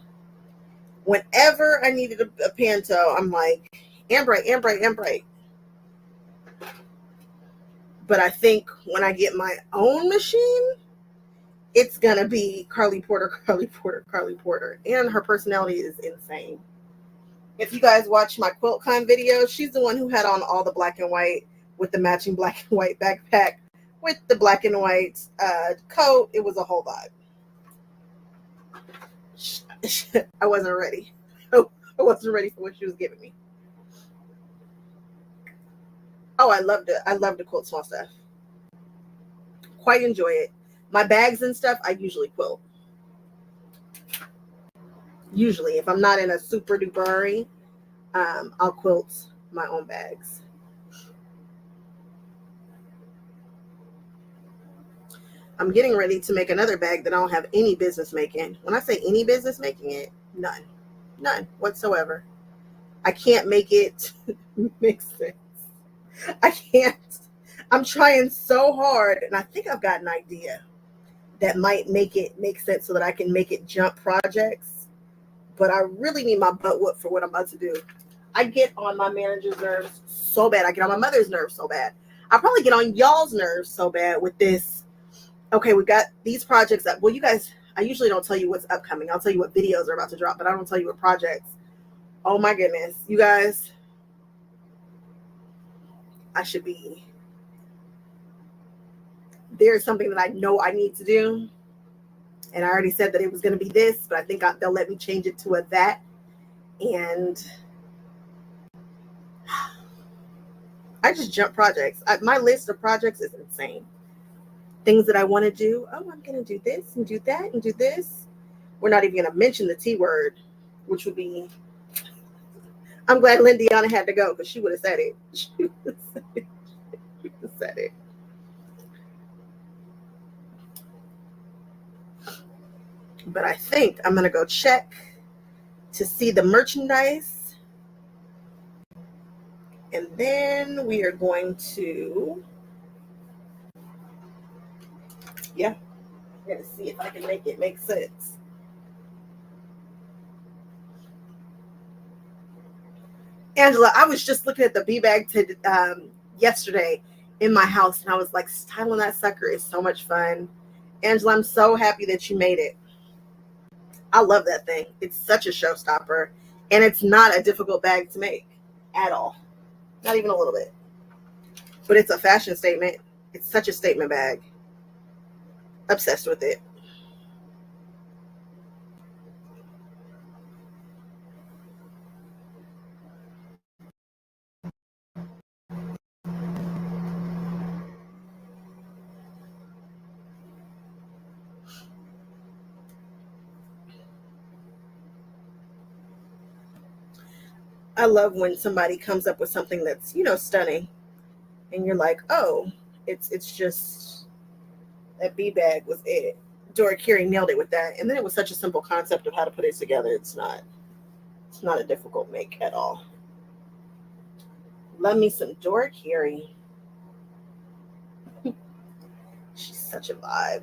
Whenever I needed a panto, I'm like, Ambrite. But I think when I get my own machine, it's going to be Carly Porter. And her personality is insane. If you guys watch my QuiltCon video, she's the one who had on all the black and white with the matching black and white backpack with the black and white coat. It was a whole lot. I wasn't ready. I wasn't ready for what she was giving me. Oh, I loved it. I love to quilt small stuff. Quite enjoy it. My bags and stuff, I usually quilt. Usually, if I'm not in a super duper hurry, I'll quilt my own bags. I'm getting ready to make another bag that I don't have any business making. When I say any business making it, none whatsoever. I can't make it make sense. I can't. I'm trying so hard, and I think I've got an idea that might make it make sense so that I can make it jump projects. But I really need my butt whooped for what I'm about to do. I get on my manager's nerves so bad. I get on my mother's nerves so bad. I probably get on y'all's nerves so bad with this. Okay, we got these projects that, well, you guys, I usually don't tell you what's upcoming. I'll tell you what videos are about to drop, but I don't tell you what projects. Oh my goodness. You guys, there's something that I know I need to do. And I already said that it was going to be this, but I think they'll let me change it to a that. And I just jump projects. My list of projects is insane. Things that I want to do. Oh, I'm going to do this and do that and do this. We're not even going to mention the T word, which would be, I'm glad Lindiana had to go because she would have said it. She would have said it. But I think I'm going to go check to see the merchandise. And then we are going to, I'm going to see if I can make it make sense. Angela, I was just looking at the bee bag yesterday in my house, and I was like, styling that sucker is so much fun. Angela, I'm so happy that you made it. I love that thing. It's such a showstopper, and it's not a difficult bag to make at all. Not even a little bit. But it's a fashion statement. It's such a statement bag. Obsessed with it. I love when somebody comes up with something that's, stunning. And you're like, oh, it's just that bee bag was it. Dora Curie nailed it with that. And then it was such a simple concept of how to put it together. It's not a difficult make at all. Love me some Dora Curie. She's such a vibe.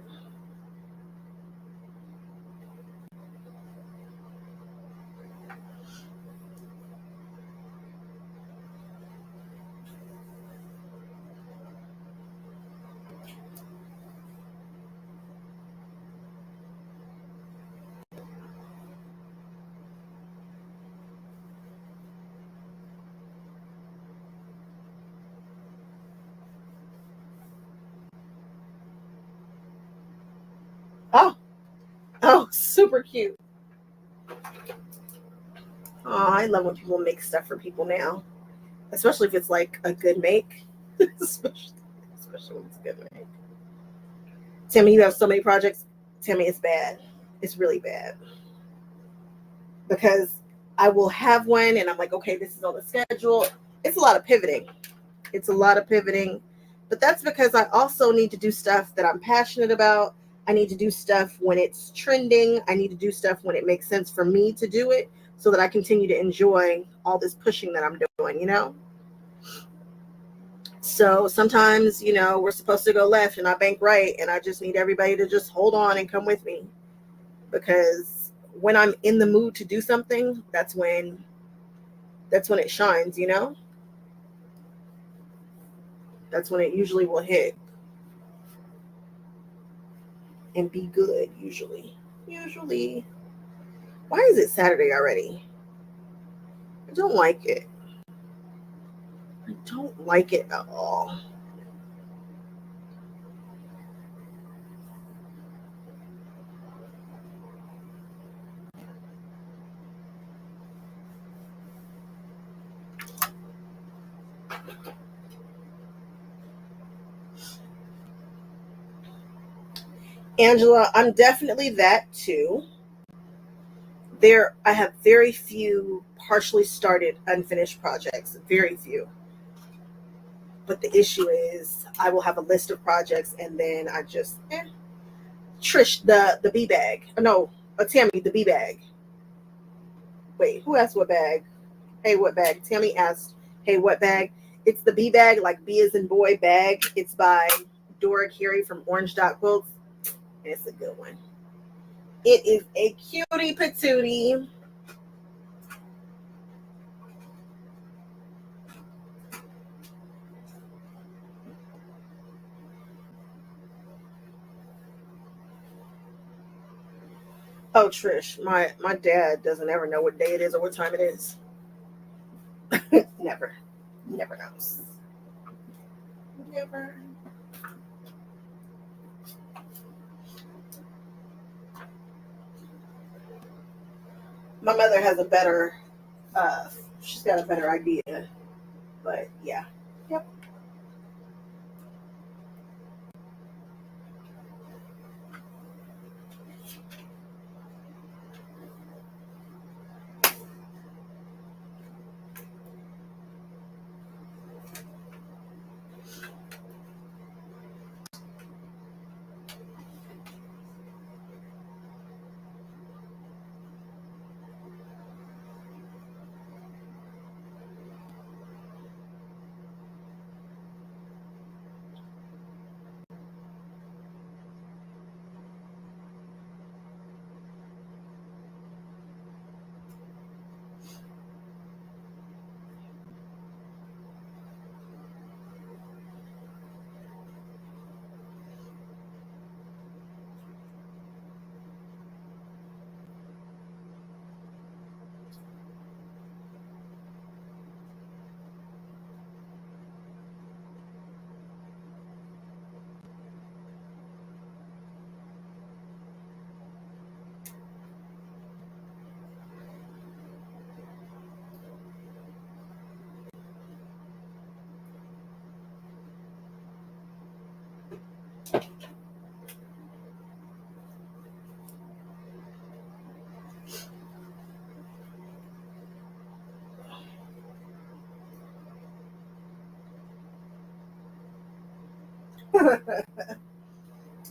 Oh, super cute. Oh, I love when people make stuff for people now, especially if it's like a good make. especially when it's a good make. Tammy, you have so many projects. Tammy, it's bad. It's really bad. Because I will have one and I'm like, okay, this is on the schedule. It's a lot of pivoting. It's a lot of pivoting, but that's because I also need to do stuff that I'm passionate about. I need to do stuff when it's trending. I need to do stuff when it makes sense for me to do it so that I continue to enjoy all this pushing that I'm doing, you know? So sometimes, you know, we're supposed to go left and I bank right, and I just need everybody to just hold on and come with me, because when I'm in the mood to do something, that's when it shines, you know? That's when it usually will hit and be good, usually. Usually. Why is it Saturday already? I don't like it. I don't like it at all. Angela, I'm definitely that too. I have very few partially started unfinished projects, very few. But the issue is I will have a list of projects and then I just Trish, the bee bag. No, Tammy, the bee bag. Wait, who asked what bag? Hey, what bag? Tammy asked, hey, what bag? It's the bee bag, like bee as in boy bag. It's by Dora Carey from Orange Dot Quilts. It's a good one. It is a cutie patootie. Oh, Trish, my dad doesn't ever know what day it is or what time it is. Never. Never knows. Never. My mother has a better she's got a better idea. But yeah. Yep.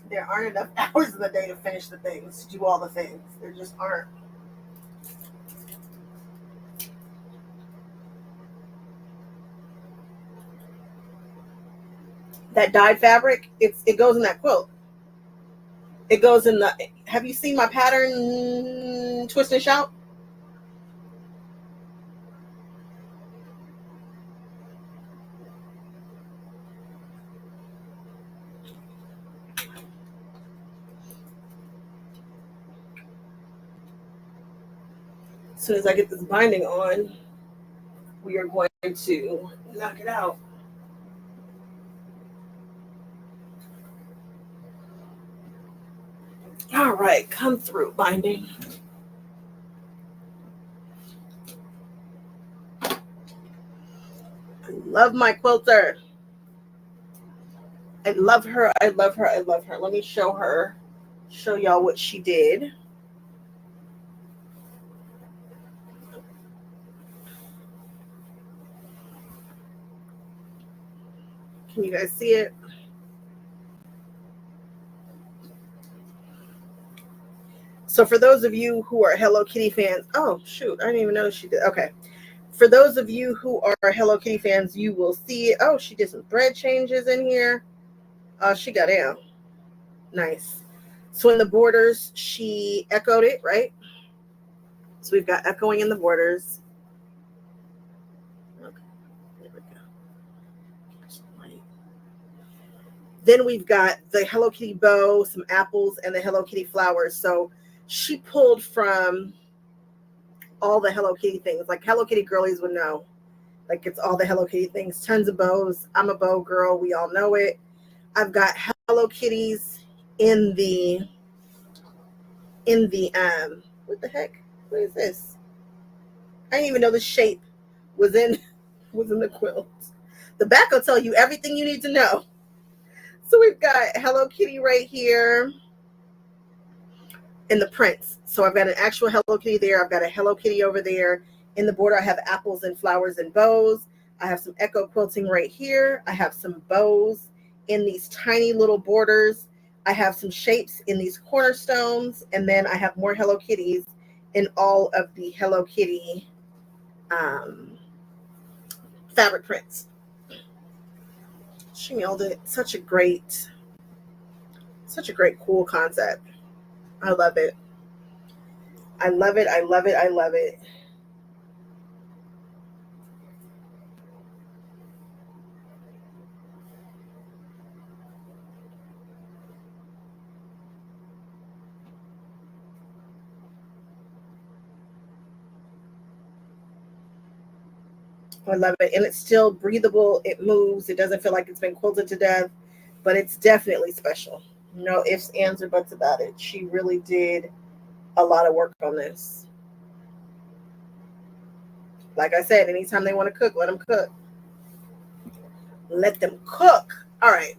There aren't enough hours in the day to finish the things, to do all the things. There just aren't. That dyed fabric, it goes in that quilt. It goes in the. Have you seen my pattern twist and shout? As soon as I get this binding on, we are going to knock it out. All right, come through binding. I love my quilter. I love her. I love her. I love her. Let me show y'all what she did. Can you guys see it? So for those of you who are Hello Kitty fans, oh shoot, I didn't even know she did. Okay. For those of you who are Hello Kitty fans, you will see it. Oh, she did some thread changes in here. Oh, she got down. Nice. So in the borders, she echoed it, right? So we've got echoing in the borders. Okay, there we go. Then we've got the Hello Kitty bow, some apples, and the Hello Kitty flowers. So she pulled from all the Hello Kitty things. Like Hello Kitty girlies would know. Like it's all the Hello Kitty things. Tons of bows. I'm a bow girl. We all know it. I've got Hello Kitties in the what the heck? What is this? I didn't even know the shape was in the quilt. The back will tell you everything you need to know. So we've got Hello Kitty right here in the prints. So I've got an actual Hello Kitty there. I've got a Hello Kitty over there. In the border, I have apples and flowers and bows. I have some echo quilting right here. I have some bows in these tiny little borders. I have some shapes in these cornerstones. And then I have more Hello Kitties in all of the Hello Kitty fabric prints. She nailed it. Such a great, cool concept. I love it. I love it. I love it. I love it. I love it. And it's still breathable. It moves. It doesn't feel like it's been quilted to death, but it's definitely special. No ifs, ands, or buts about it. She really did a lot of work on this. Like I said, anytime they want to cook, let them cook. Let them cook. All right.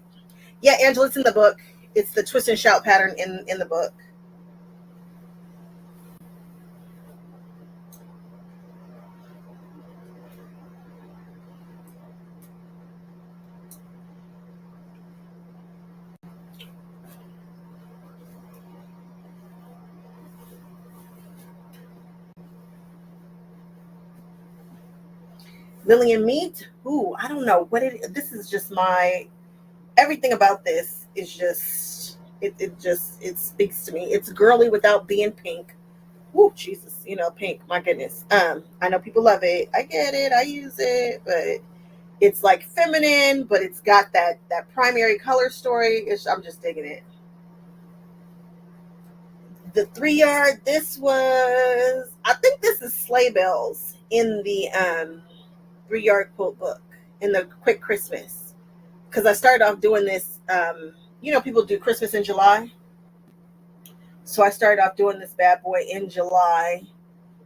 Yeah, Angela, it's in the book. It's the twist and shout pattern in the book. Lillian meat. Ooh, I don't know what it. This is just my everything about this is just it speaks to me. It's girly without being pink. Ooh, Jesus, pink. My goodness. I know people love it. I get it. I use it, but it's like feminine, but it's got that primary color story. I'm just digging it. The 3 yard. This was. I think this is sleigh bells in the 3 yard quilt book in the Quick Christmas, because I started off doing this. People do Christmas in July, so I started off doing this bad boy in July,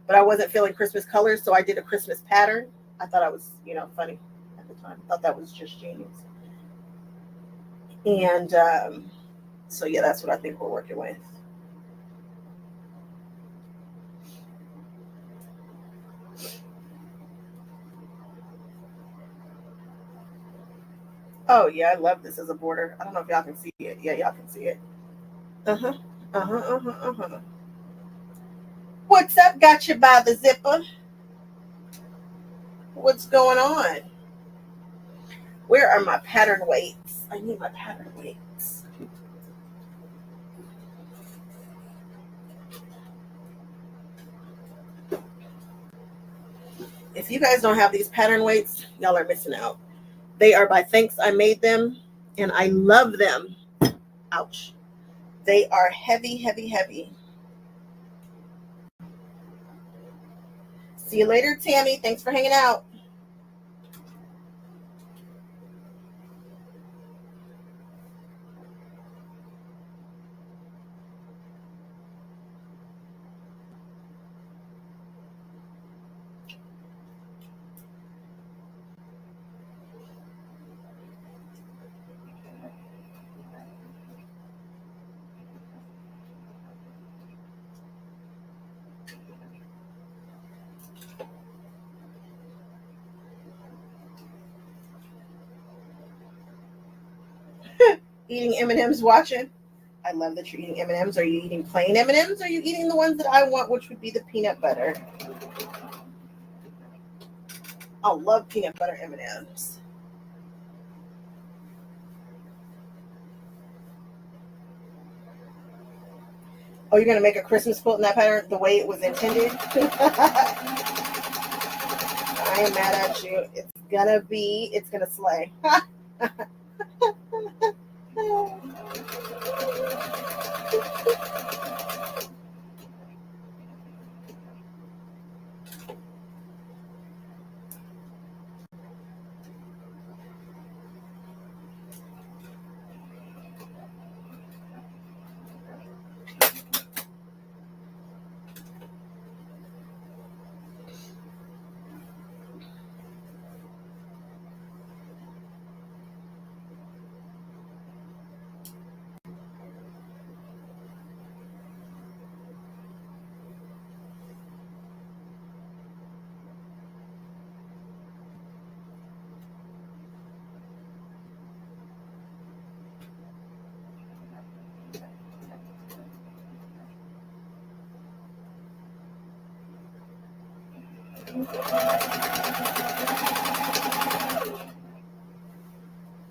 but I wasn't feeling Christmas colors, so I did a Christmas pattern. I thought I was, funny at the time. I thought that was just genius. And so yeah, that's what I think we're working with. Oh yeah, I love this as a border. I don't know if y'all can see it. Yeah, y'all can see it. Uh-huh. Uh-huh. Uh-huh. Uh-huh. What's up? Got you by the zipper. What's going on? Where are my pattern weights? I need my pattern weights. If you guys don't have these pattern weights, y'all are missing out. They are by Thanks I Made Them, and I love them. Ouch. They are heavy, heavy, heavy. See you later, Tammy. Thanks for hanging out. Eating M&Ms, watching. I love that you're eating M&Ms. Are you eating plain M&Ms? Or are you eating the ones that I want, which would be the peanut butter? I love peanut butter M&Ms. Oh, you're gonna make a Christmas quilt in that pattern the way it was intended? I am mad at you. It's gonna slay.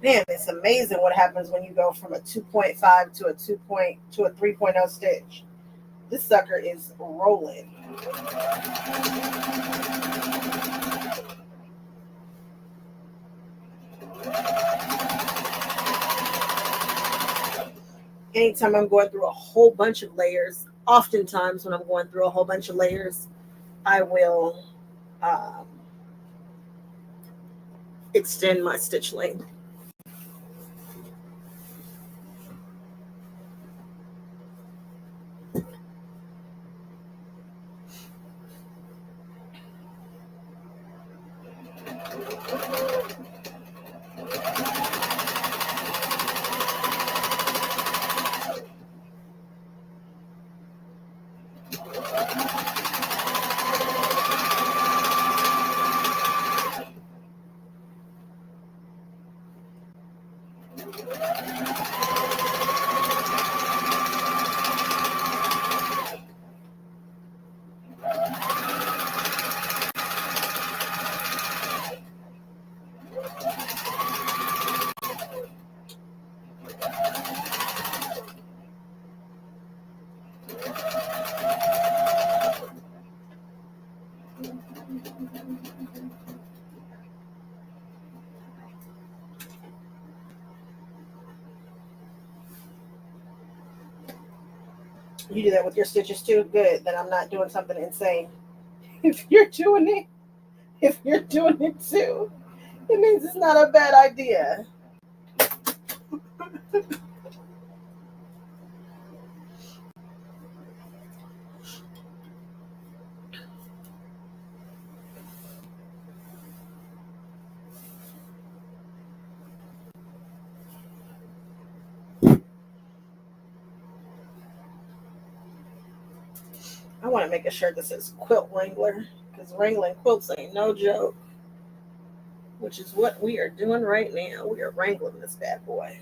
Man, it's amazing what happens when you go from a 2.5 to a 3.0 stitch. This sucker is rolling. Anytime I'm going through a whole bunch of layers, oftentimes when I'm going through a whole bunch of layers, I will extend my stitch length. You do that with your stitches too? Good. Then I'm not doing something insane. If you're doing it too, it means it's not a bad idea. I want to make a shirt that says Quilt Wrangler, because wrangling quilts ain't no joke, which is what we are doing right now. We are wrangling this bad boy.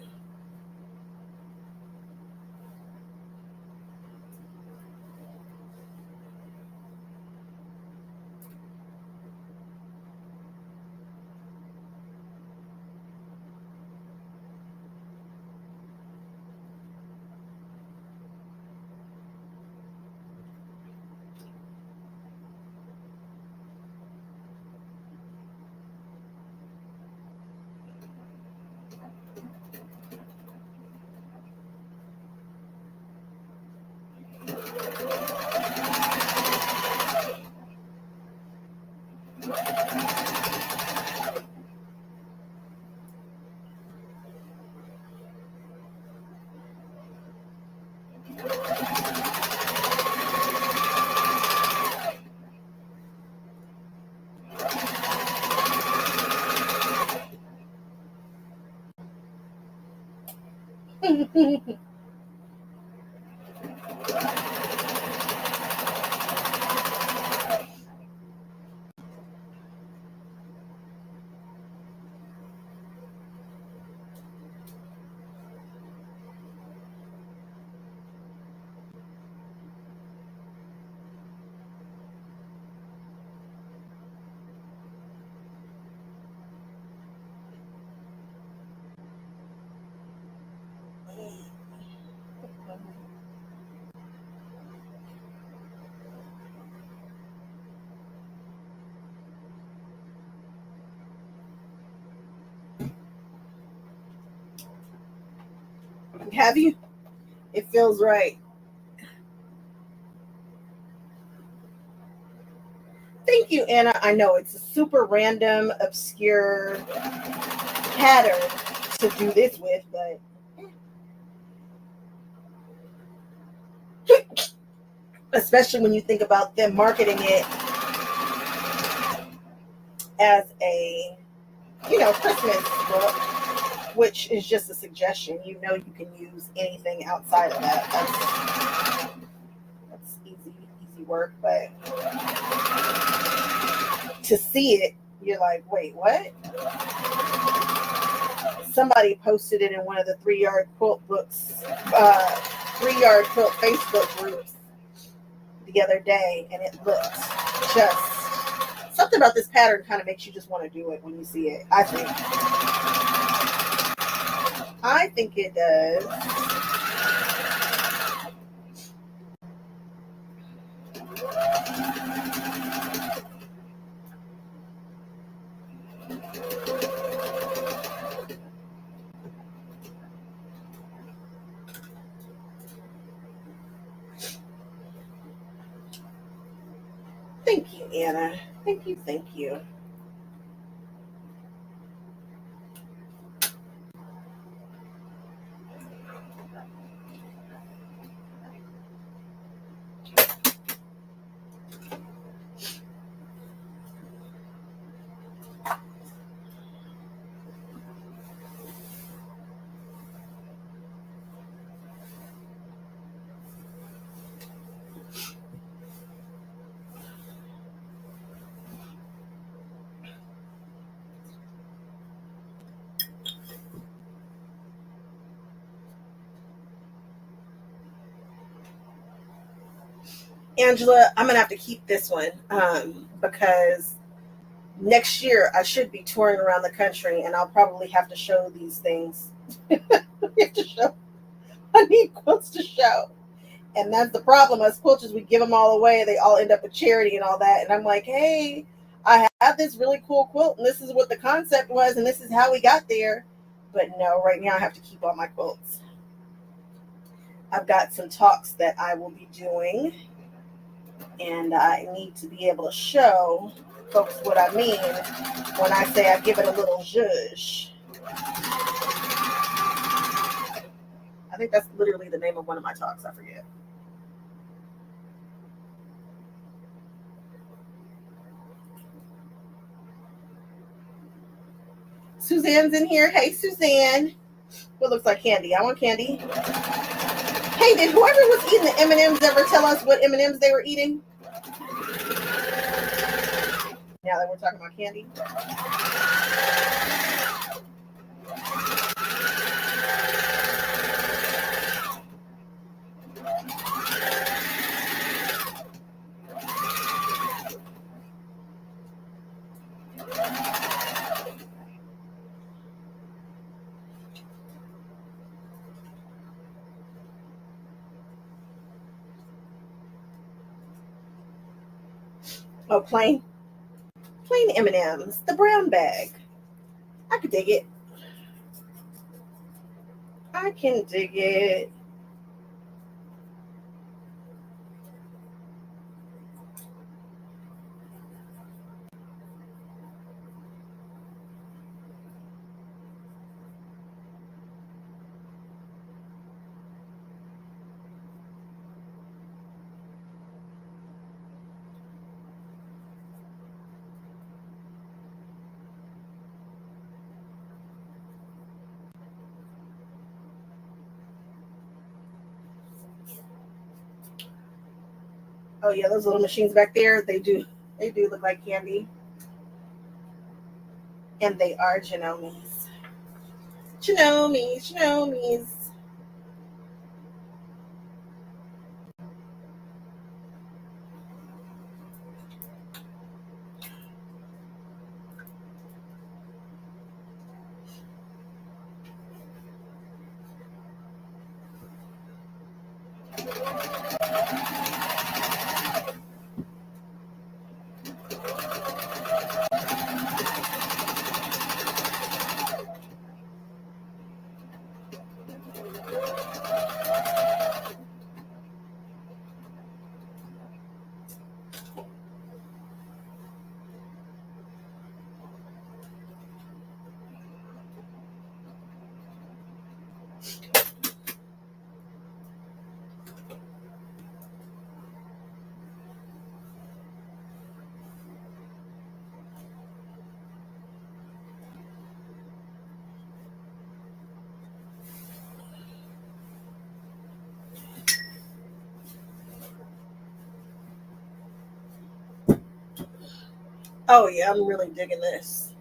Have you? It feels right. Thank you, Anna. I know it's a super random, obscure pattern to do this with, but especially when you think about them marketing it as a, Christmas book, which is just a suggestion. You can use anything outside of that. That's easy work, but to see it, you're like, wait, what? Somebody posted it in one of the 3 Yard Quilt books, 3 Yard Quilt Facebook groups the other day, and it looked just something about this pattern kind of makes you just want to do it when you see it. I think it does. Thank you, Anna. Thank you, thank you. Angela, I'm gonna have to keep this one because next year I should be touring around the country, and I'll probably have to show these things. I need quilts to show, and that's the problem. As quilters, we give them all away. They all end up a charity and all that. And I'm like, hey, I have this really cool quilt, and this is what the concept was, and this is how we got there. But no, right now I have to keep all my quilts. I've got some talks that I will be doing, and I need to be able to show folks what I mean when I say I give it a little zhuzh. I think that's literally the name of one of my talks. I forget. Suzanne's in here. Hey, Suzanne. What looks like candy? I want candy. Hey, did whoever was eating the M&Ms ever tell us what M&Ms they were eating? Now that we're talking about candy. Oh, plain M&Ms, the brown bag. I could dig it. I can dig it. Oh yeah, those little machines back there, they do look like candy. And they are Genomes. Genomes. Oh yeah, I'm really digging this.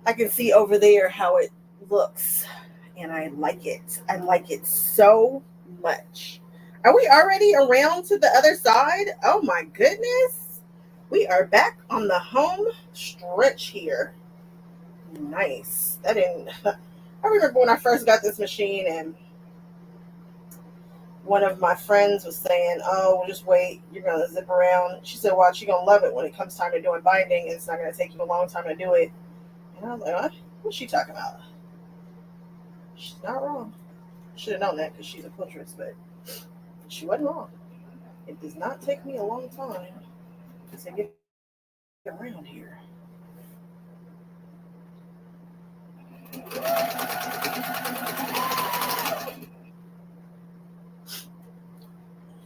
I can see over there how it looks, and I like it. I like it so much. Are we already around to the other side? Oh my goodness. We are back on the home stretch here. Nice. That didn't I remember when I first got this machine and one of my friends was saying, "Oh, just wait, you're gonna zip around." She said, "Watch, you're gonna love it when it comes time to doing binding. It's not gonna take you a long time to do it." And I was like, "What? What's she talking about?" She's not wrong. Should have known that because she's a quiltress, but she wasn't wrong. It does not take me a long time to get around here.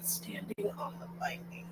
Standing on the binding.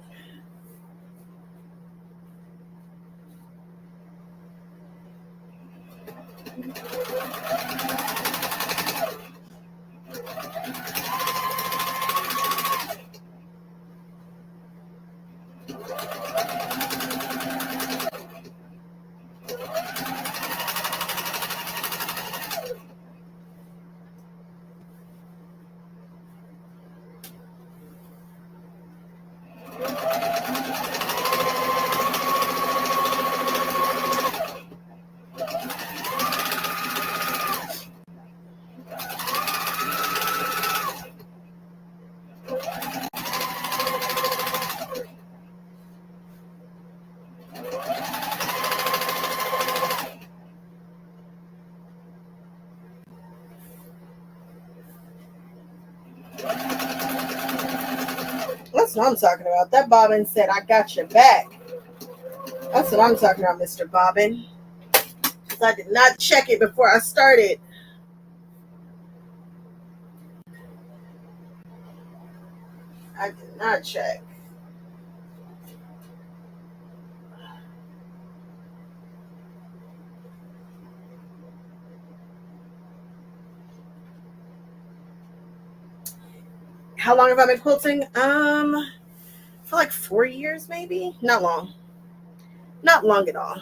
That's what I'm talking about. That bobbin said, "I got your back." That's what I'm talking about, Mr. Bobbin. Because I did not check it before I started. I did not check. How long have I been quilting? For like 4 years, maybe. Not long. Not long at all.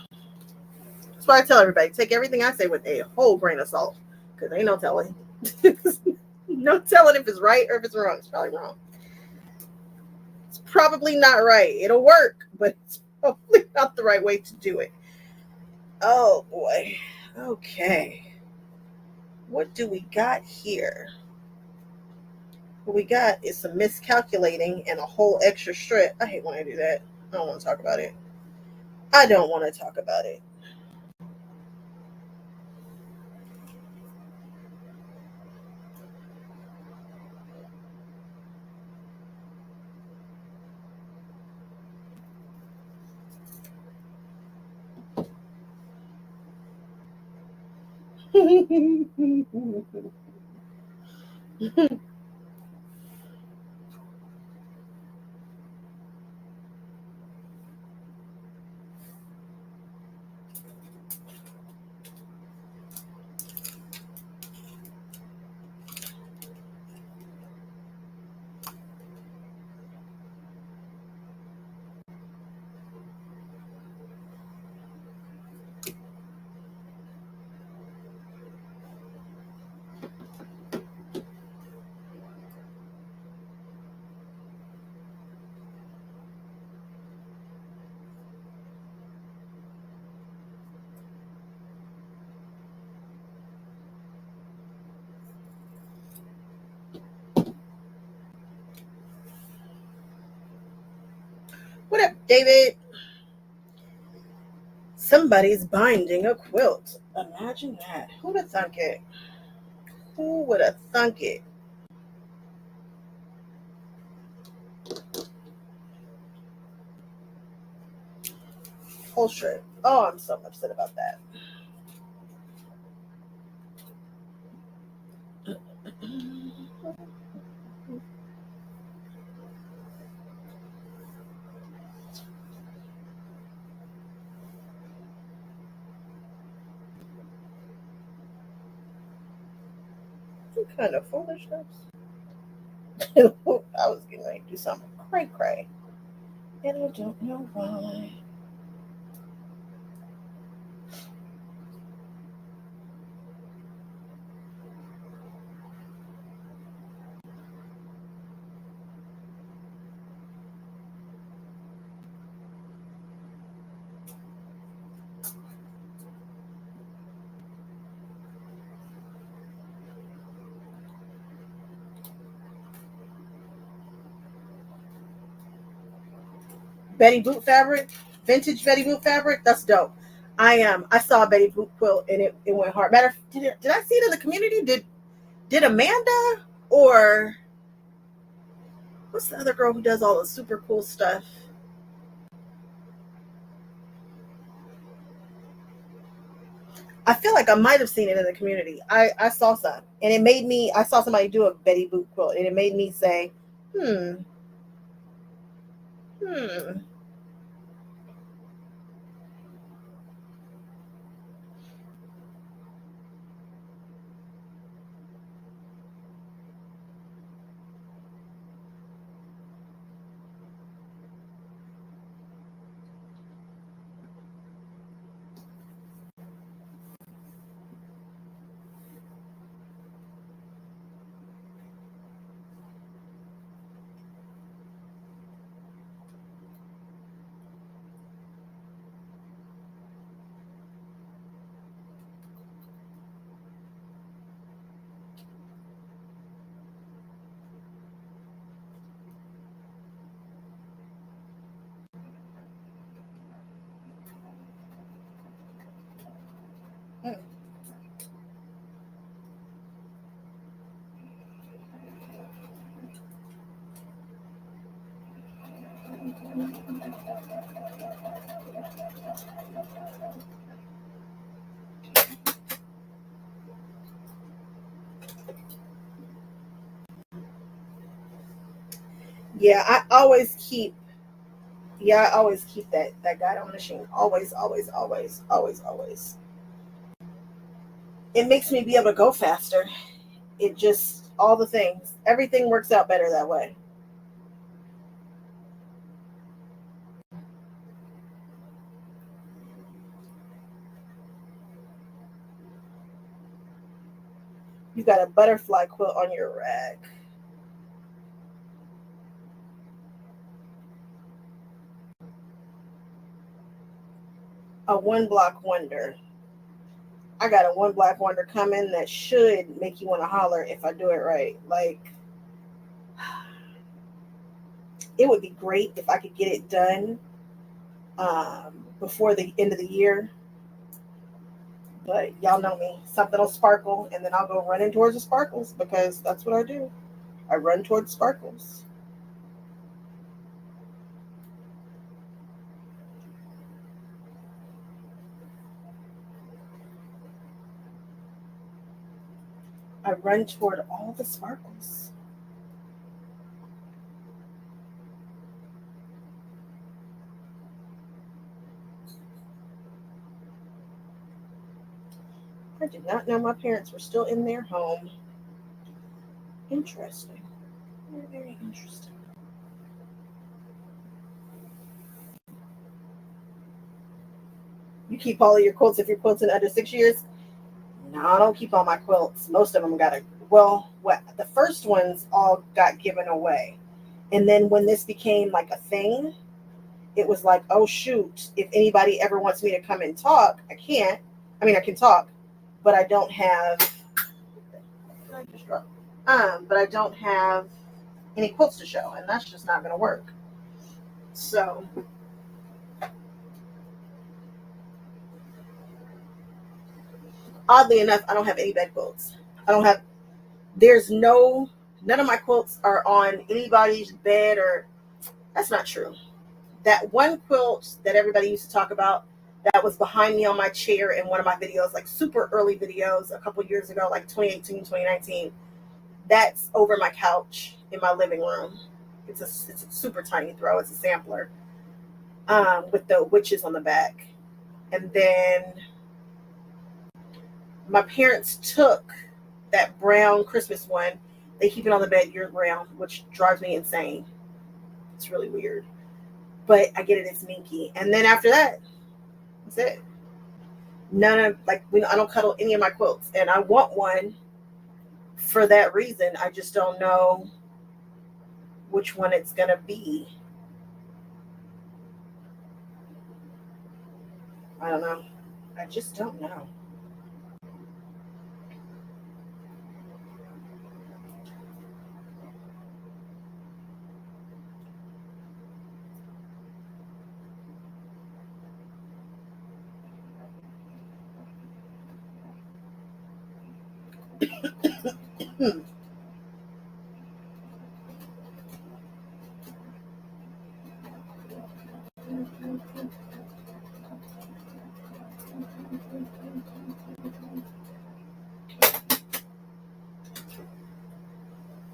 That's why I tell everybody, take everything I say with a whole grain of salt. Because ain't no telling. No telling if it's right or if it's wrong. It's probably wrong. It's probably not right. It'll work, but it's probably not the right way to do it. Oh boy. Okay. What do we got here? What we got is some miscalculating and a whole extra strip. I hate when I do that. I don't want to talk about it. I don't want to talk about it. What up, David? Somebody's binding a quilt. Imagine that. Who'd have thunk it? Who would have thunk it? Whole shirt. Oh, I'm so upset about that. What kind of foolishness? I was getting ready to do something cray cray, and I don't know why. Betty Boot fabric, vintage Betty Boot fabric. That's dope. I saw a Betty Boot quilt and it went hard. Matter did I see it in the community? Did Amanda or what's the other girl who does all the super cool stuff? I feel like I might have seen it in the community. I saw some, and it made me. I saw somebody do a Betty Boot quilt, and it made me say, "Hmm, hmm." Hmm. Yeah, I always keep. Yeah, I always keep that guide on the machine. Always, always, always, always, always. It makes me be able to go faster. It just all the things. Everything works out better that way. You got a butterfly quilt on your rack. A one block wonder. I got a one black wonder coming that should make you want to holler if I do it right. Like it would be great if I could get it done before the end of the year. But y'all know me. Something will sparkle and then I'll go running towards the sparkles because that's what I do. I run towards sparkles. I run toward all the sparkles. I did not know my parents were still in their home. Interesting. Very, very interesting. You keep all of your quilts if you're quilting under 6 years? No, I don't keep all my quilts. Most of them got a well, what the first ones all got given away. And then when this became like a thing, it was like, oh shoot, if anybody ever wants me to come and talk, I can't. I mean, I can talk, but I don't have. I just dropped. But I don't have any quilts to show, and that's just not going to work. So oddly enough, I don't have any bed quilts. I don't have, there's none of my quilts are on anybody's bed, or that's not true. That one quilt that everybody used to talk about that was behind me on my chair in one of my videos, like super early videos a couple years ago, like 2018, 2019, that's over my couch in my living room. It's a super tiny throw. It's a sampler with the witches on the back. And then my parents took that brown Christmas one. They keep it on the bed year round, which drives me insane. It's really weird. But I get it, it's Minky. And then after that, that's it. None of, like, I don't cuddle any of my quilts. And I want one for that reason. I just don't know which one it's going to be. I don't know. I just don't know.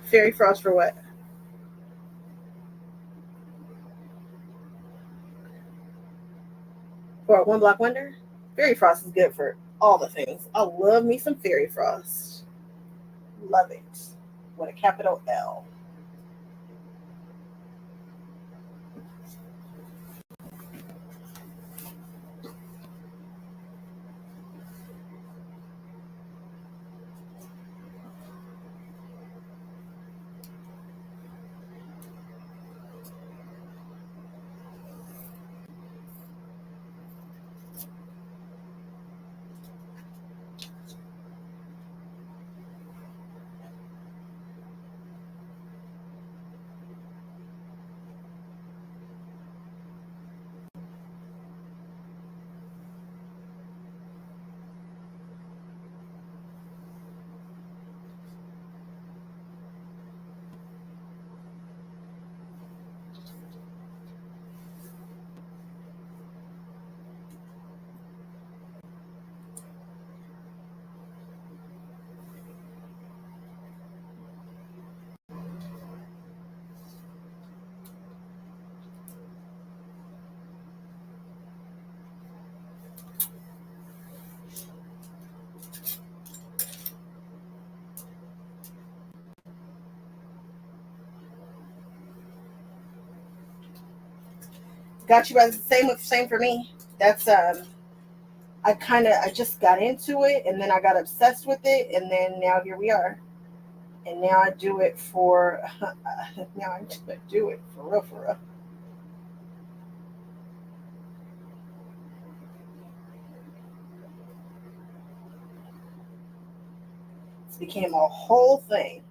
Fairy Frost for what? For a one block wonder? Fairy Frost is good for all the things. I love me some Fairy Frost. Love it. With a capital L. Got you by the same for me. That's I just got into it, and then I got obsessed with it, and then now here we are. And now I do it for now I do it for real, for real. It became a whole thing,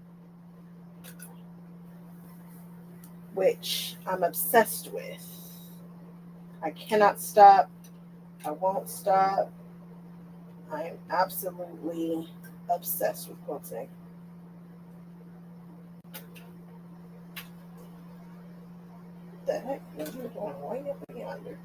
which I'm obsessed with. I cannot stop. I won't stop. I am absolutely obsessed with quilting. The heck is you doing way up yonder?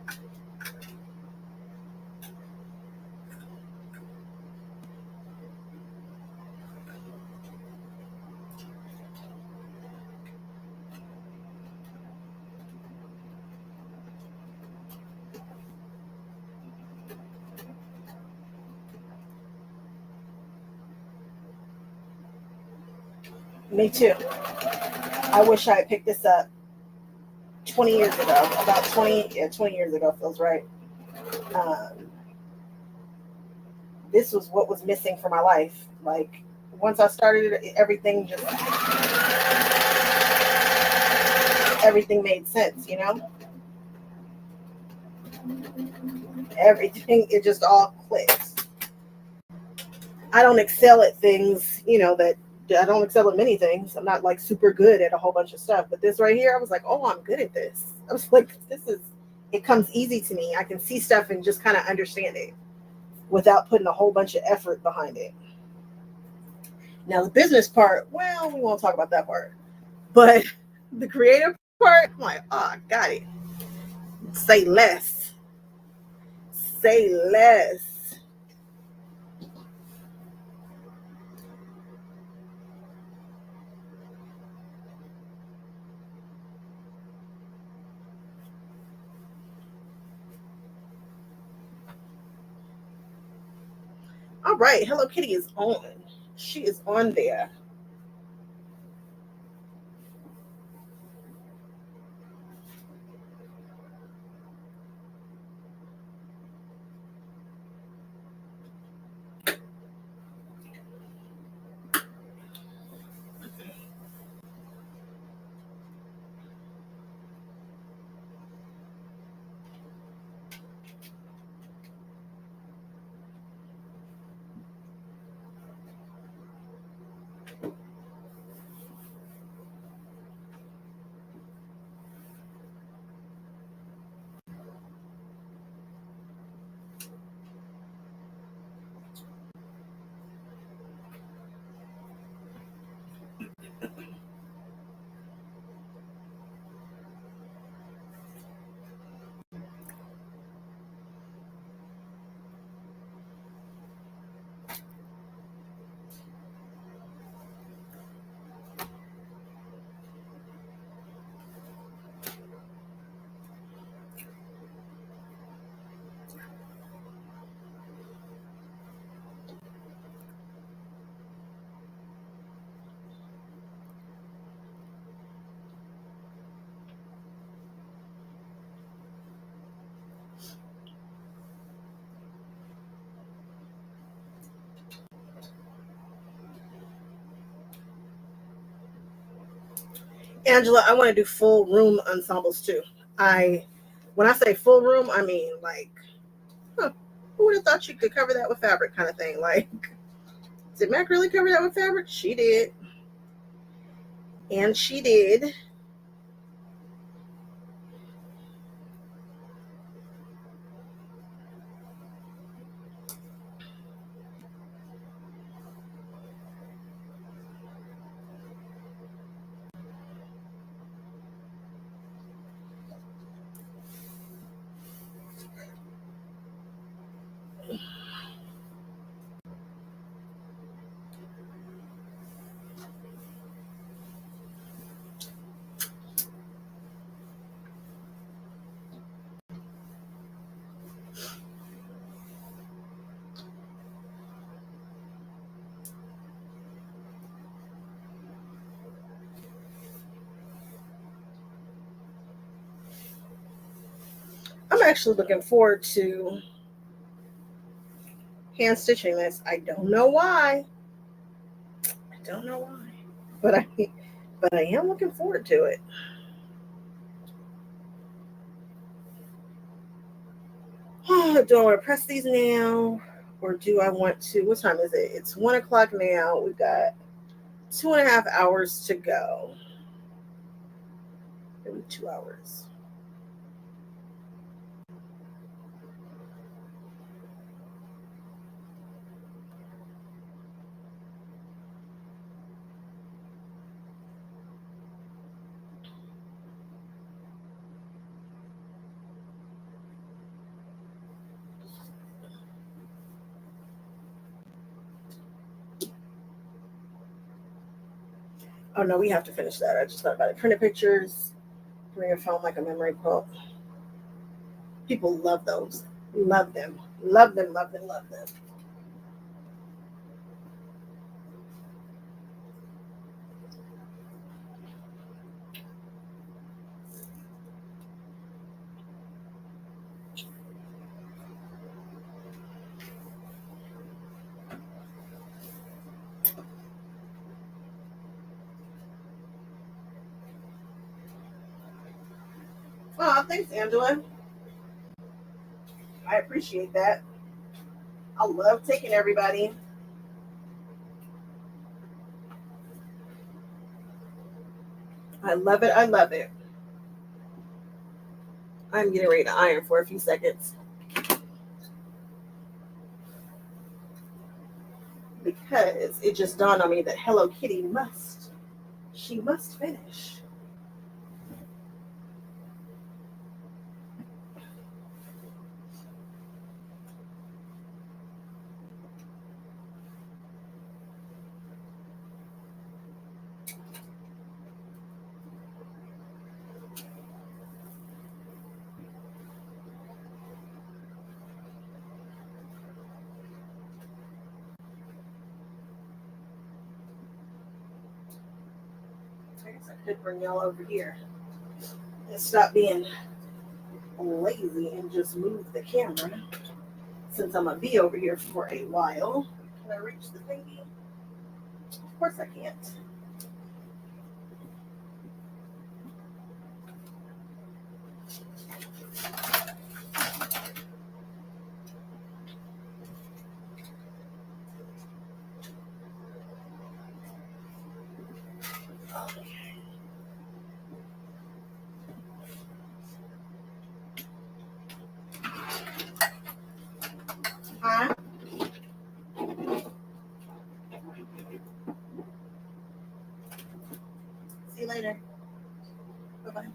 Me too. I wish I had picked this up 20 years ago. About 20 years ago feels right. Um, this was what was missing for my life. Like, once I started it, everything made sense, you know? Everything, it just all clicks. I don't excel at things, that I don't excel at many things. I'm not like super good at a whole bunch of stuff. But this right here, I was like, oh, I'm good at this. I was like, it comes easy to me. I can see stuff and just kind of understand it without putting a whole bunch of effort behind it. Now, the business part, well, we won't talk about that part. But the creative part, I'm like, oh, got it. Say less. Say less. All right, Hello Kitty is on. She is on there. Angela, I want to do full room ensembles too. When I say full room, I mean like, huh, who would have thought you could cover that with fabric kind of thing? Like, did Mac really cover that with fabric? She did. And she did. I'm actually looking forward to hand stitching this. I don't know why. I don't know why. But I am looking forward to it. Do I want to press these now? Or do I want to? What time is it? It's 1 o'clock now. We've got 2.5 hours to go. Maybe 2 hours. Oh no, we have to finish that. I just thought about it. Printed pictures, bring your phone like a memory quilt. People love those. Love them. Love them, love them, love them. Oh, thanks, Angela. I appreciate that. I love taking everybody. I love it. I love it. I'm getting ready to iron for a few seconds because it just dawned on me that Hello Kitty must finish. I guess I could bring y'all over here and stop being lazy and just move the camera since I'm gonna be over here for a while. Can I reach the thingy? Of course I can't. Huh? See you later. Bye-bye.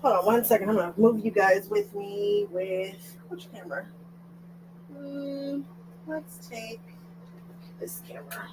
Hold on one second. I'm gonna move you guys with me with which camera? Let's take this camera.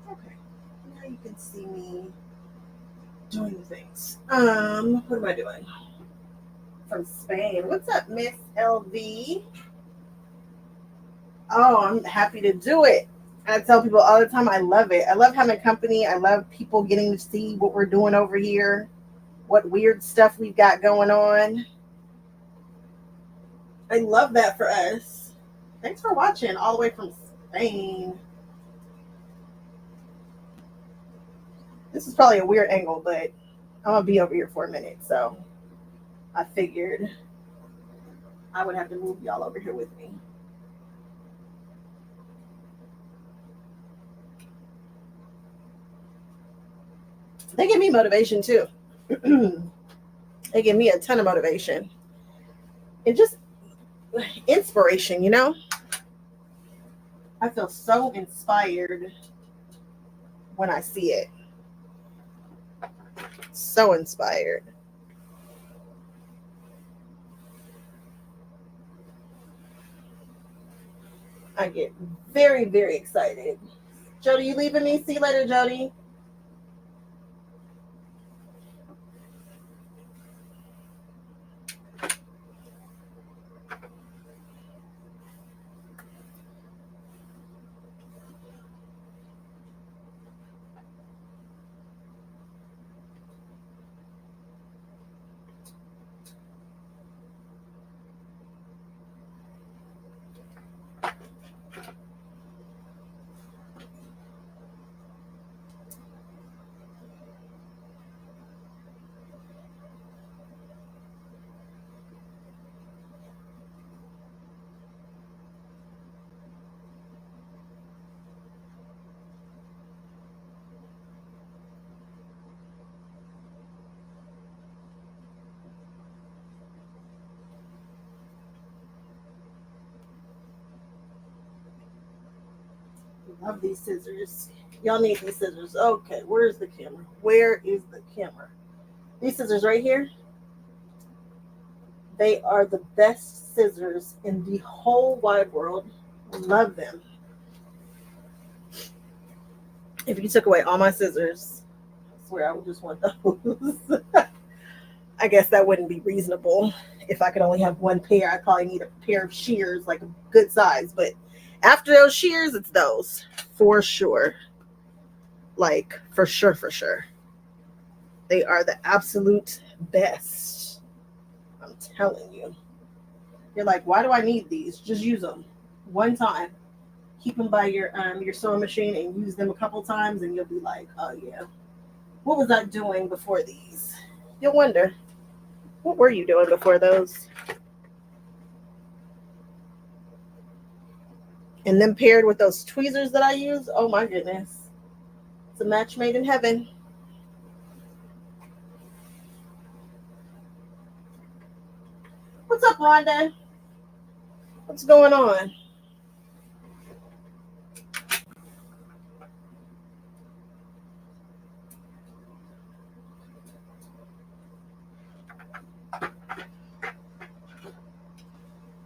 Okay. Now you can see me doing things. What am I doing? From Spain. What's up, Miss LV? Oh, I'm happy to do it. I tell people all the time I love it. I love having company. I love people getting to see what we're doing over here, what weird stuff we've got going on. I love that for us. Thanks for watching all the way from Spain. This is probably a weird angle, but I'm going to be over here for a minute, so I figured I would have to move y'all over here with me. They give me motivation too. They give me a ton of motivation and just inspiration, you know? I feel so inspired when I see it. So inspired. I get very, very excited. Jody, you leaving me? See you later, Jody. Love these scissors. Y'all need these scissors. Okay, where's the camera? Where is the camera? These scissors right here. They are the best scissors in the whole wide world. Love them. If you took away all my scissors, I swear I would just want those. I guess that wouldn't be reasonable. If I could only have one pair, I'd probably need a pair of shears, like a good size. But after those shears, it's those. For sure. Like, for sure, for sure. They are the absolute best. I'm telling you. You're like, why do I need these? Just use them one time. Keep them by your sewing machine and use them a couple times, and you'll be like, oh yeah, what was I doing before these? You'll wonder, what were you doing before those? And then paired with those tweezers that I use, oh my goodness, it's a match made in heaven. What's up, Rhonda? What's going on?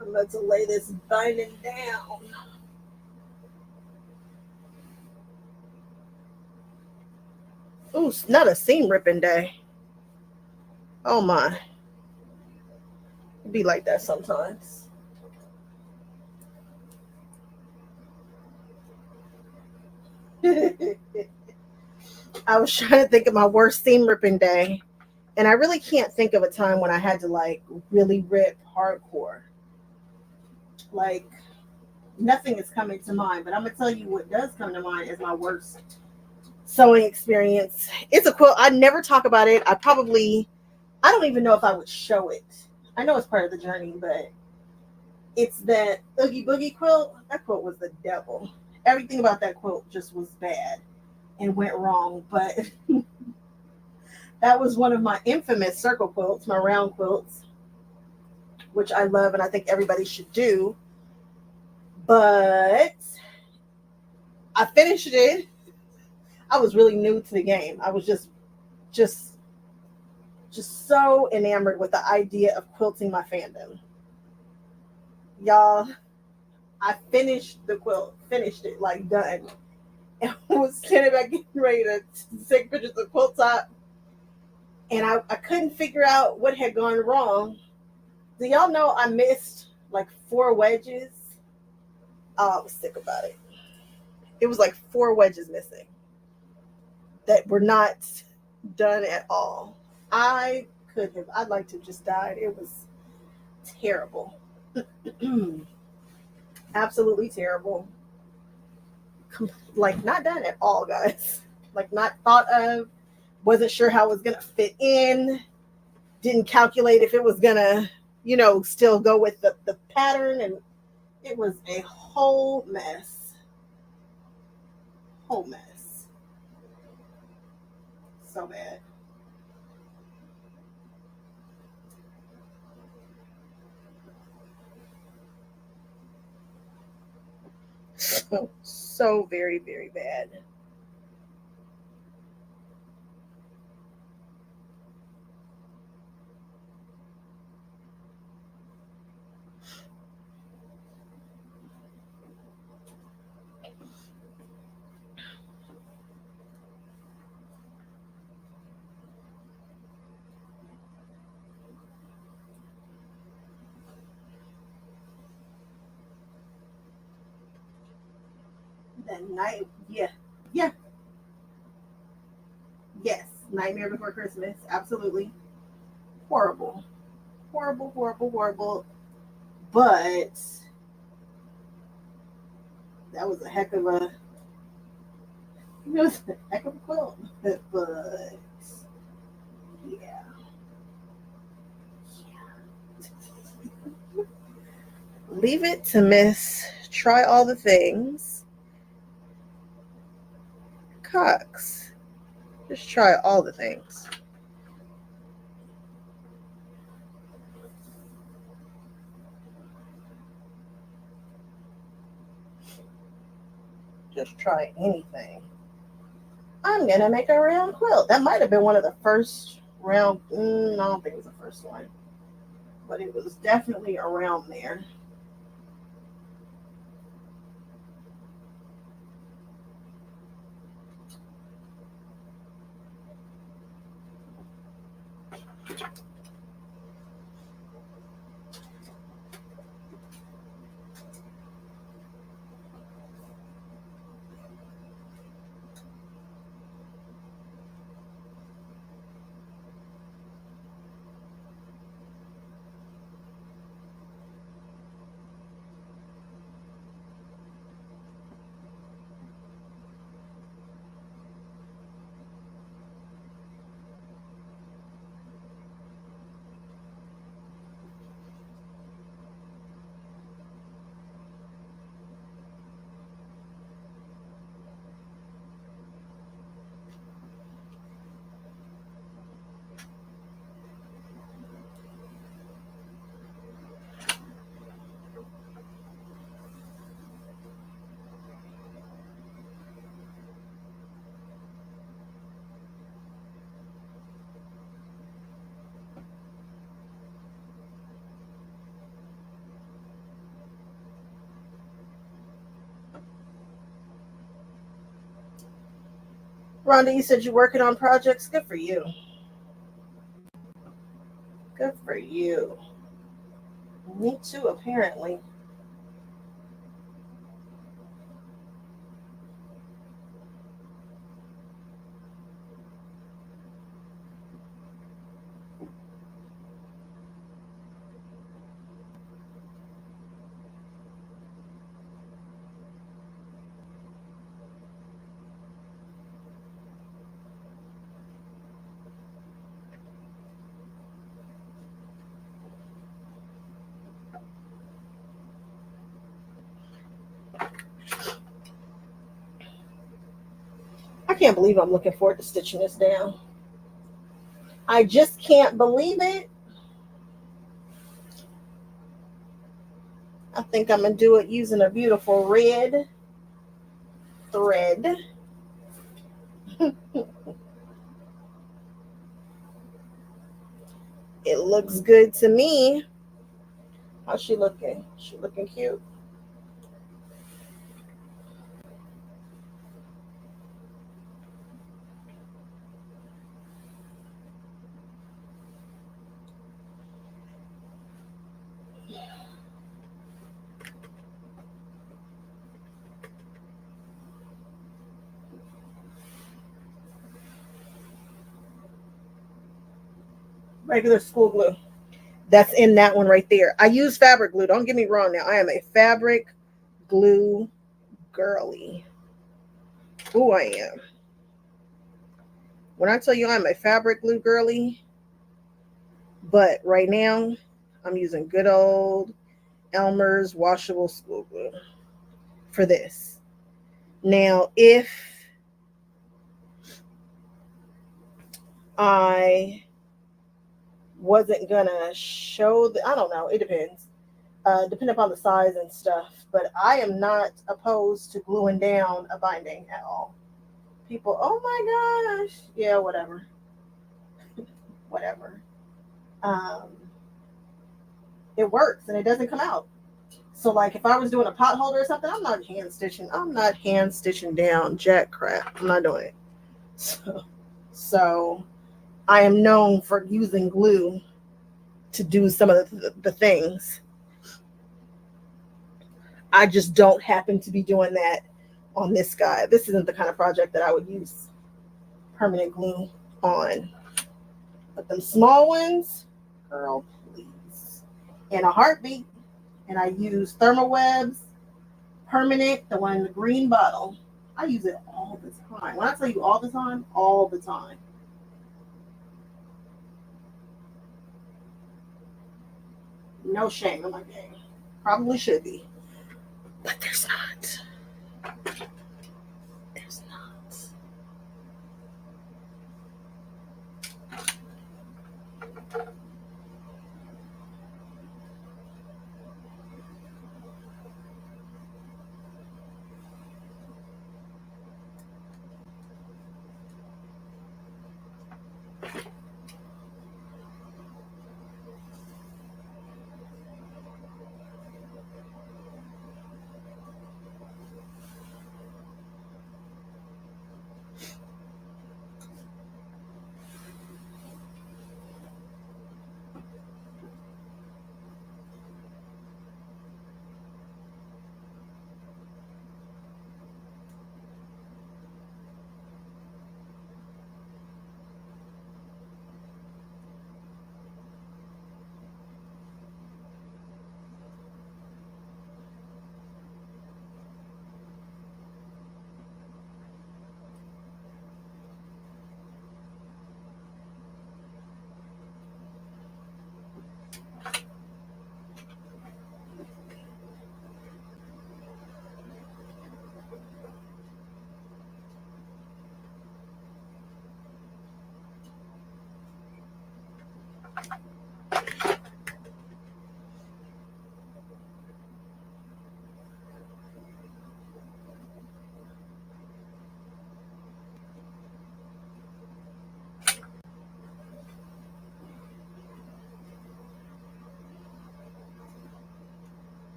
I'm about to lay this binding down. Ooh, not a seam ripping day. Oh my. It'd be like that sometimes. I was trying to think of my worst seam ripping day, and I really can't think of a time when I had to like really rip hardcore. Like, nothing is coming to mind, but I'm gonna tell you what does come to mind as my worst sewing experience. It's a quilt. I never talk about it. I don't even know if I would show it. I know it's part of the journey, but it's that Oogie Boogie quilt. That quilt was the devil. Everything about that quilt just was bad and went wrong. But that was one of my infamous circle quilts, my round quilts, which I love and I think everybody should do. But I finished it. I was really new to the game. I was just so enamored with the idea of quilting my fandom. Y'all, I finished the quilt, finished it, like done. And I was standing back getting ready to take pictures of quilt top. And I couldn't figure out what had gone wrong. Do y'all know I missed like 4 wedges? Oh, I was sick about it. It was like 4 wedges missing that were not done at all. I'd like to have just died. It was terrible. Absolutely terrible. Like, not done at all, guys. Like, not thought of. Wasn't sure how it was going to fit in. Didn't calculate if it was going to, still go with the pattern. And it was a whole mess. Whole mess. So bad. So very, very bad. That night, yeah, yeah, yes, Nightmare Before Christmas, absolutely horrible, horrible, horrible, horrible. But that was a heck of a, it was a heck of a quilt. But yeah, leave it to Miss Try All the Things Cox. Just try all the things. Just try anything. I'm gonna make a round quilt. That might have been one of the first round. I don't think it was the first one, but it was definitely around there. Rhonda, you said you're working on projects. Good for you. Good for you. Me too, apparently. I can't believe I'm looking forward to stitching this down. I just can't believe it. I think I'm going to do it using a beautiful red thread. It looks good to me. How's she looking? She looking cute. Regular school glue. That's in that one right there. I use fabric glue. Don't get me wrong now. I am a fabric glue girly. Who I am. When I tell you I'm a fabric glue girly, but right now I'm using good old Elmer's washable school glue for this. Now, if I wasn't gonna show I don't know, it depends. Depending upon the size and stuff. But I am not opposed to gluing down a binding at all. People, oh my gosh. Yeah, whatever. Whatever. Um, it works and it doesn't come out. So like if I was doing a pot holder or something, I'm not hand stitching. I'm not hand stitching down jack crap. I'm not doing it. So I am known for using glue to do some of the things. I just don't happen to be doing that on this guy. This isn't the kind of project that I would use permanent glue on. But them small ones, girl, please. In a heartbeat. And I use thermal webs, permanent, the one in the green bottle. I use it all the time. When I tell you all the time, all the time. No shame in my game. Probably should be. But there's not. There's not.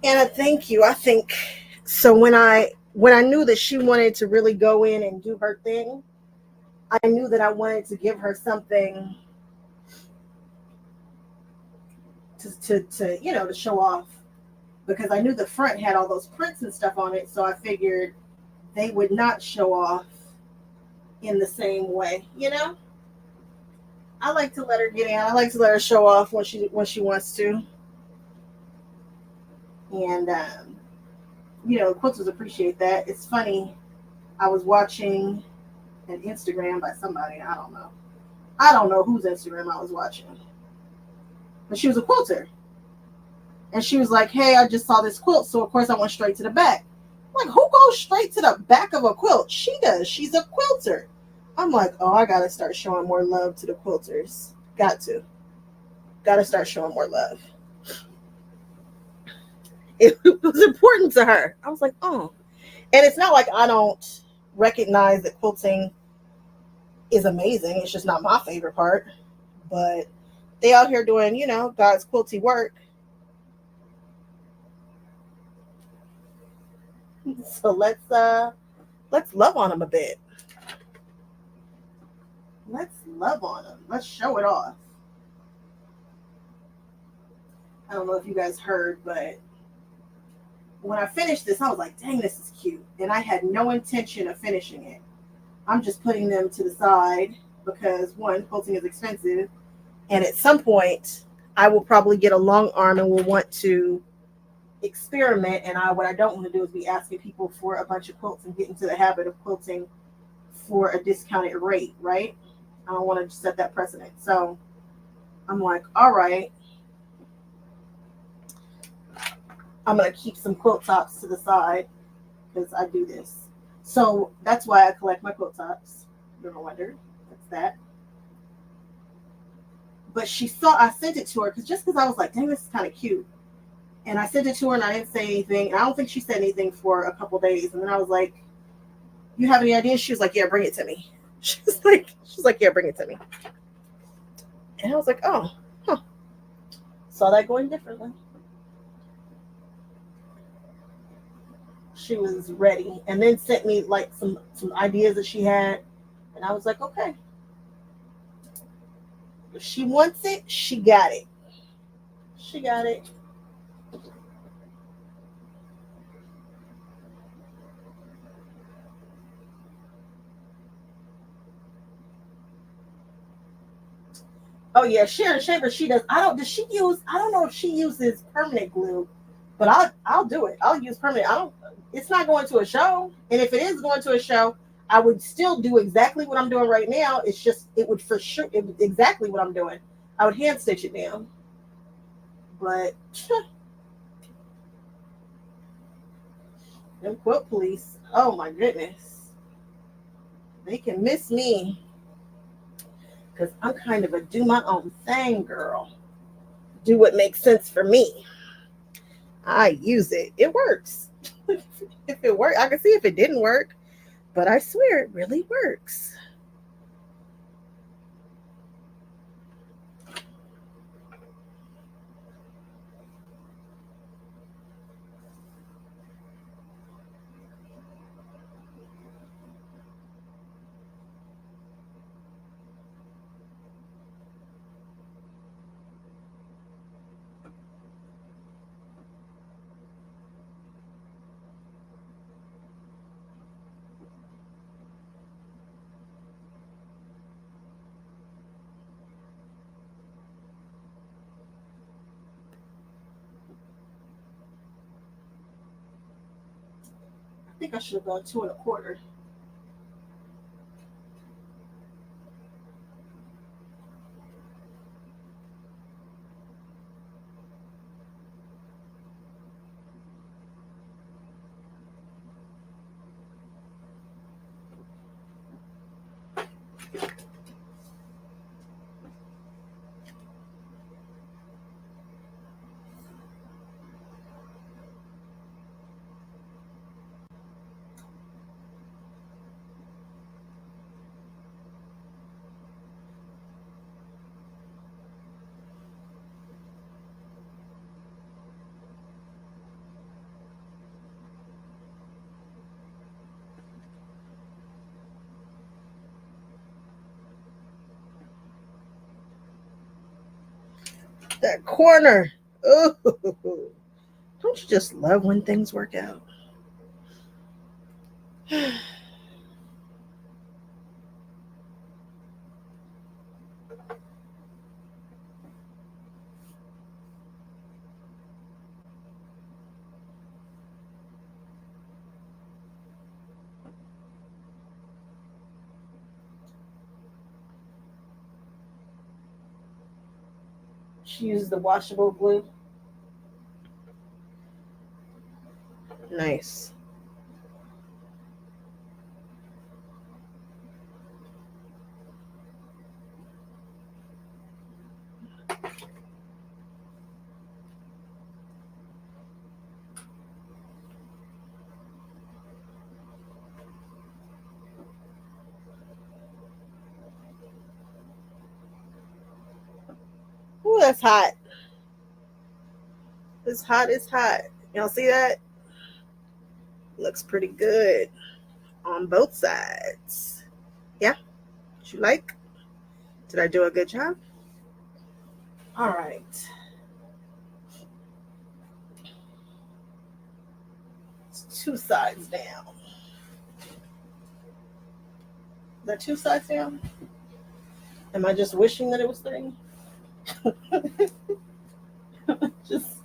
And thank you. I think so. When I knew that she wanted to really go in and do her thing, I knew that I wanted to give her something to to show off, because I knew the front had all those prints and stuff on it. So I figured they would not show off in the same way. I like to let her get in. I like to let her show off when she wants to. And quilters appreciate that. It's funny. I was watching an Instagram by somebody. I don't know. I don't know whose Instagram I was watching. But she was a quilter. And she was like, hey, I just saw this quilt. So, of course, I went straight to the back. I'm like, who goes straight to the back of a quilt? She does. She's a quilter. I'm like, oh, I got to start showing more love to the quilters. Got to start showing more love. It was important to her. I was like, oh. And it's not like I don't recognize that quilting is amazing. It's just not my favorite part. But they out here doing, God's quilty work. So let's love on them a bit. Let's love on them. Let's show it off. I don't know if you guys heard, but when I finished this, I was like, dang, this is cute. And I had no intention of finishing it. I'm just putting them to the side because, one, quilting is expensive. And at some point, I will probably get a long arm and will want to experiment, and what I don't want to do is be asking people for a bunch of quilts and get into the habit of quilting for a discounted rate, right? I don't want to set that precedent. So I'm like, all right, I'm going to keep some quilt tops to the side because I do this. So that's why I collect my quilt tops. You ever wonder? That's that. But she saw, I sent it to her because I was like, dang, this is kind of cute. And I sent it to her and I didn't say anything. And I don't think she said anything for a couple days. And then I was like, you have any ideas? She was like, yeah, bring it to me. She's like, yeah, bring it to me. And I was like, oh, huh. Saw that going differently. She was ready and then sent me like some ideas that she had. And I was like, okay. If she wants it, she got it. She got it. Oh yeah, Sharon Shaver, she does. I don't know if she uses permanent glue, but I'll do it. I'll use permanent. I don't It's not going to a show. And if it is going to a show, I would still do exactly what I'm doing right now. It's just it would for sure it would exactly what I'm doing. I would hand stitch it down. But them quilt police, oh my goodness. They can miss me. Because I'm kind of a do my own thing girl. Do what makes sense for me. I use it. It works. If it worked, I can see if it didn't work, but I swear it really works. I think I should have gone 2 1/4. That corner. Oh, don't you just love when things work out? She uses the washable glue. Nice. Ooh, that's hot. It's hot. It's hot. Y'all see that? Looks pretty good on both sides. Yeah? What you like? Did I do a good job? All right. It's 2 sides down. Is that 2 sides down? Am I just wishing that it was 3? just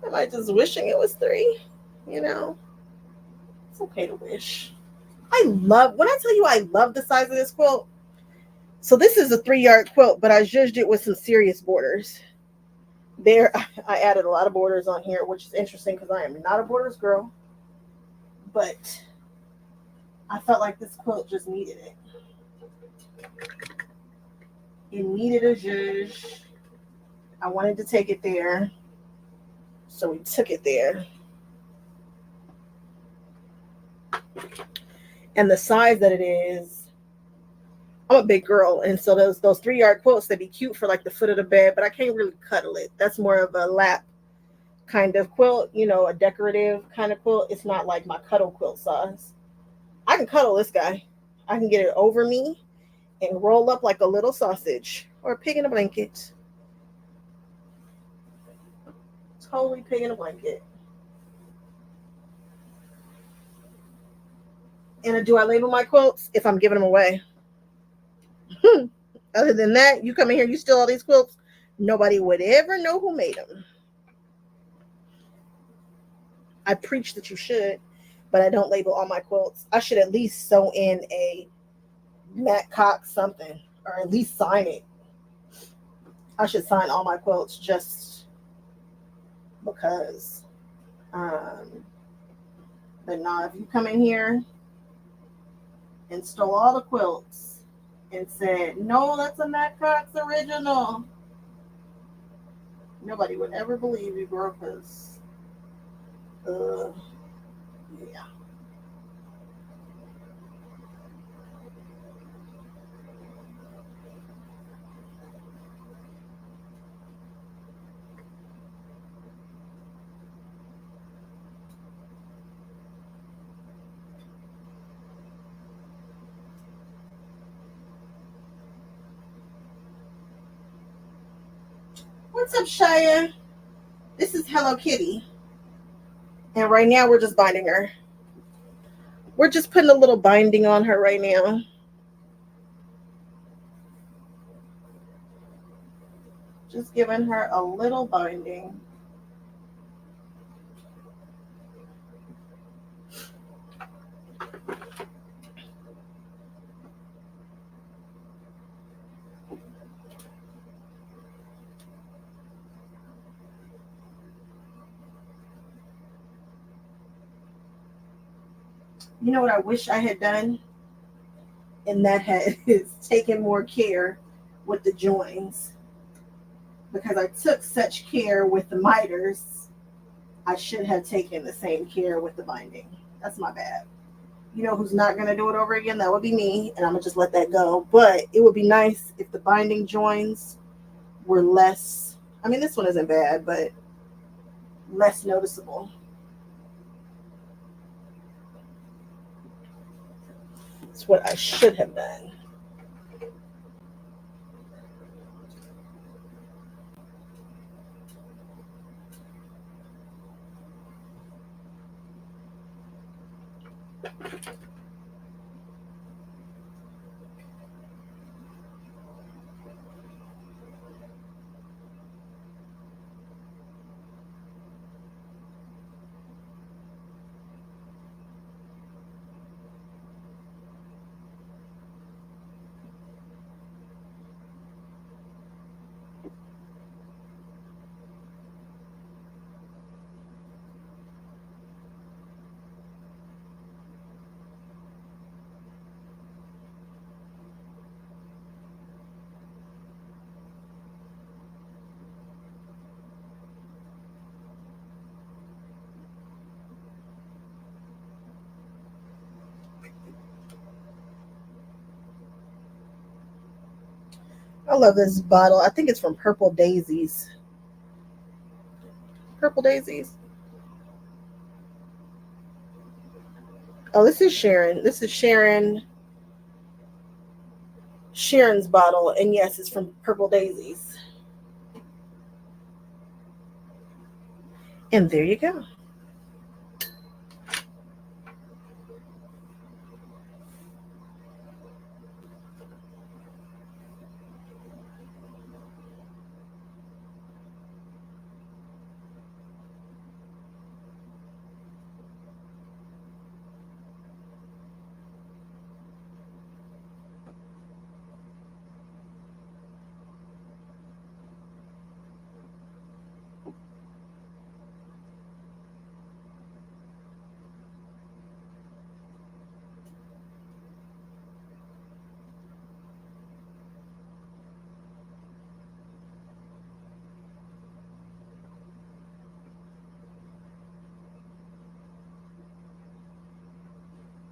Am I just wishing it was 3? You know, it's okay to wish. When I tell you I love the size of this quilt. So this is a 3-yard quilt, but I zhuzhed it with some serious borders. There, I added a lot of borders on here, which is interesting because I am not a borders girl. But I felt like this quilt just needed it. It needed a zhuzh. I wanted to take it there. So we took it there. And the size that it is, I'm a big girl, and so those 3-yard quilts, they'd be cute for like the foot of the bed, but I can't really cuddle it. That's more of a lap kind of quilt, you know, a decorative kind of quilt. It's not like my cuddle quilt size. I can cuddle this guy. I can get it over me and roll up like a little sausage or a pig in a blanket. Totally pig in a blanket. And do I label my quilts if I'm giving them away? Other than that, you come in here, you steal all these quilts, nobody would ever know who made them. I preach that you should, but I don't label all my quilts. I should at least sew in a Matt Cox something, or at least sign it. I should sign all my quilts just because. But nah, if you come in here and stole all the quilts and said, no, that's a Matt Cox original, nobody would ever believe you, girl, because, yeah. What's up, Shia? This is Hello Kitty. And right now we're just binding her. We're just putting a little binding on her right now. Just giving her a little binding. You know what I wish I had done? And that is taken more care with the joins. Because I took such care with the miters, I should have taken the same care with the binding. That's my bad. You know who's not going to do it over again? That would be me, and I'm going to just let that go. But it would be nice if the binding joins were less, I mean, this one isn't bad, but less noticeable. It's what I should have done. I love this bottle. I think it's from Purple Daisies. Purple Daisies. Oh, this is Sharon. This is Sharon's bottle. And yes, it's from Purple Daisies. And there you go.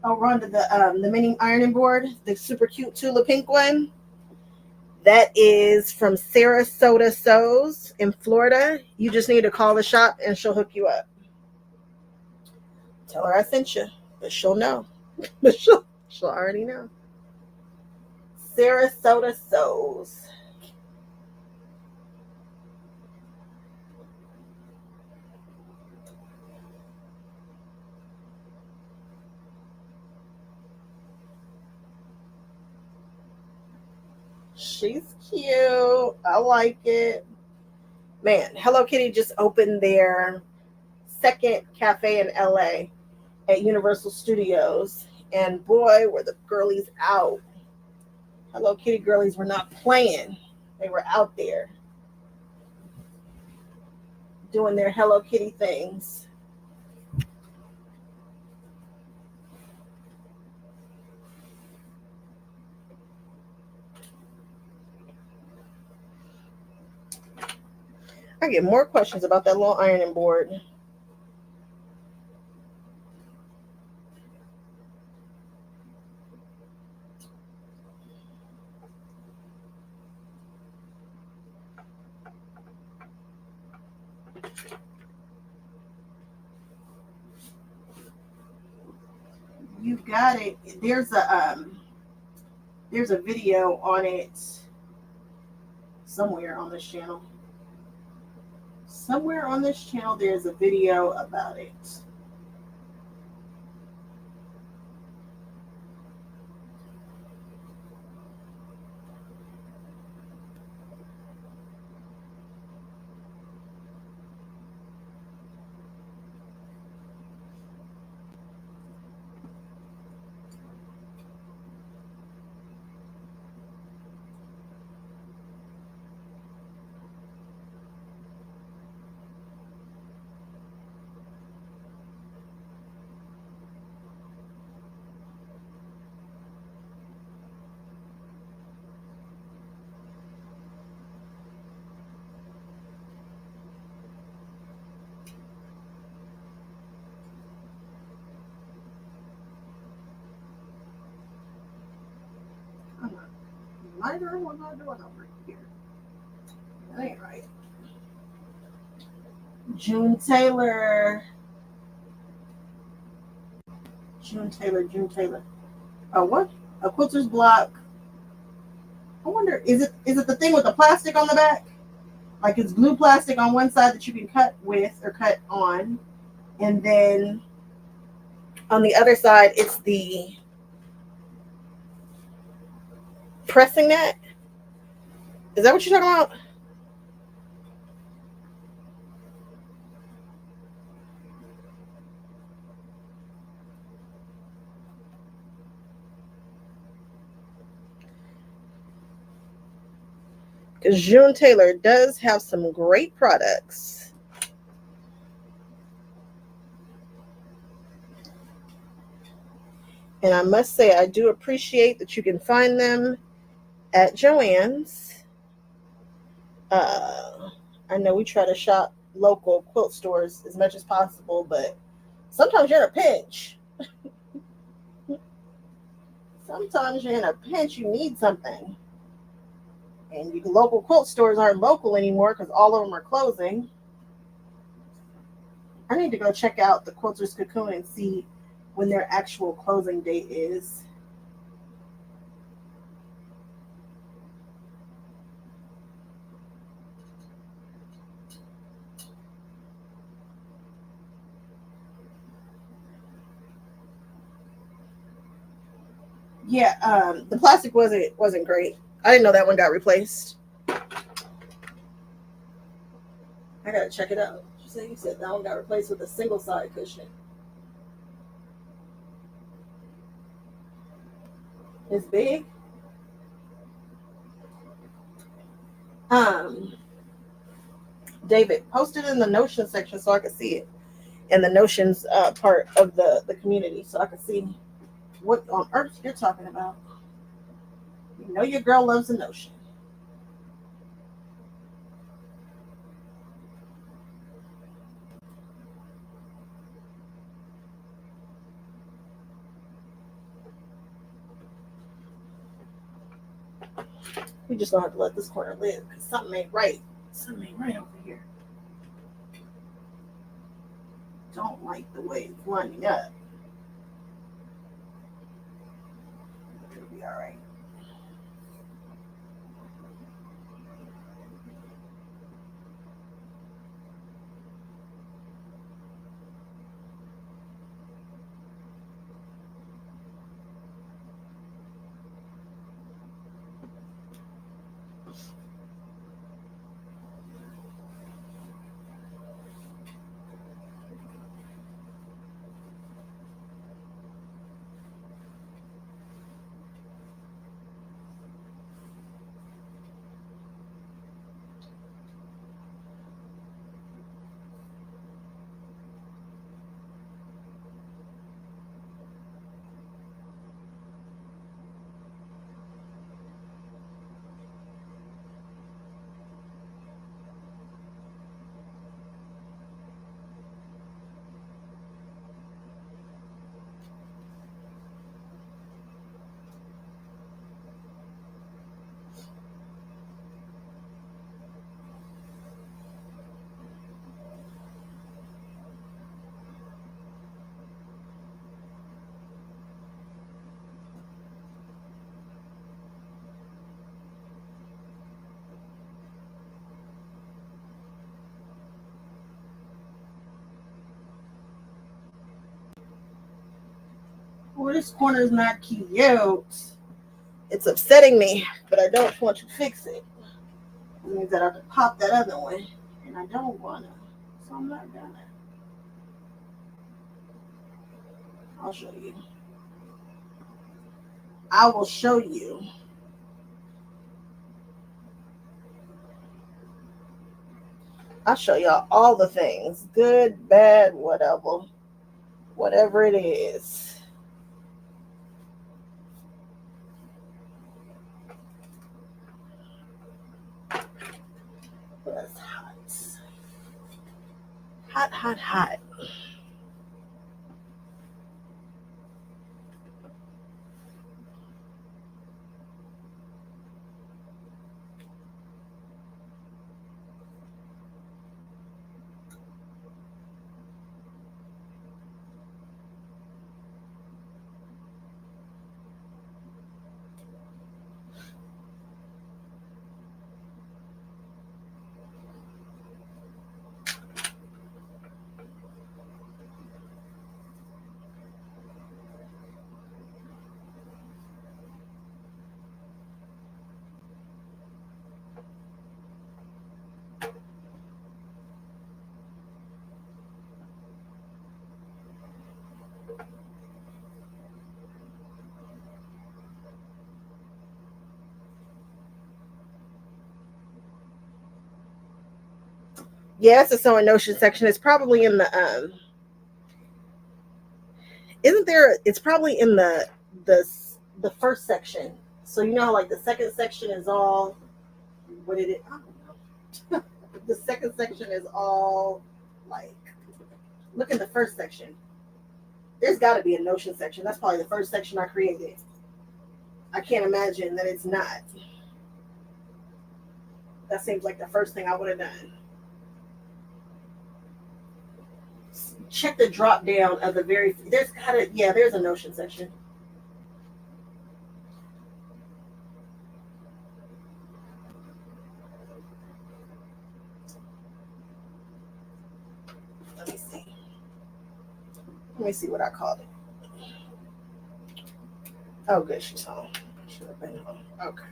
over onto the mini ironing board, the super cute Tula pink one. That is from Sarasota Sews in Florida. You just need to call the shop and she'll hook you up. Tell her I sent you, but she'll know. But she'll already know. Sarasota Sews. She's cute. I like it. Man, Hello Kitty just opened their second cafe in LA at Universal Studios. And boy, were the girlies out. Hello Kitty girlies were not playing. They were out there doing their Hello Kitty things. I get more questions about that little ironing board. You got it. There's a video on it somewhere on this channel. Somewhere on this channel there's a video about it. Lighter, what am I doing over here? That ain't right. June Taylor. Oh, what? A quilter's block. I wonder, is it the thing with the plastic on the back? Like it's blue plastic on one side that you can cut with or cut on, and then on the other side it's the pressing net. Is that what you're talking about? Because June Taylor does have some great products. And I must say, I do appreciate that you can find them at Joann's. I know we try to shop local quilt stores as much as possible, but sometimes you're in a pinch. Sometimes you're in a pinch, you need something. And local quilt stores aren't local anymore because all of them are closing. I need to go check out the Quilter's Cocoon and see when their actual closing date is. Yeah, the plastic wasn't great. I didn't know that one got replaced. I gotta check it out. You said that one got replaced with a single side cushion. It's big. David, post it in the Notion section so I can see it. In the Notions part of the community so I can see what on earth you're talking about. You know your girl loves the Notion. We just gonna have to let this corner live because something ain't right. Something ain't right over here. Don't like the way it's lining up. It'll be all right. Well, this corner is not cute. It's upsetting me, but I don't want to fix it. It means that I have to pop that other one, and I don't want to. So I'm not gonna. I'll show you. I will show you. I'll show y'all all the things. Good, bad, whatever. Whatever it is. That's hot. Hot, hot, hot. Yeah, it's a sewing notion section. It's probably in the isn't there? It's probably in the the first section. So you know how like the second section is all what it is. I don't know. The second section is all like look at the first section. There's got to be a notion section. That's probably the first section I created. I can't imagine that it's not. That seems like the first thing I would have done. Check the drop down of the very. There's gotta yeah. There's a notion section. Let me see. Let me see what I called it. Oh, good. She's home. Should have been home. Okay.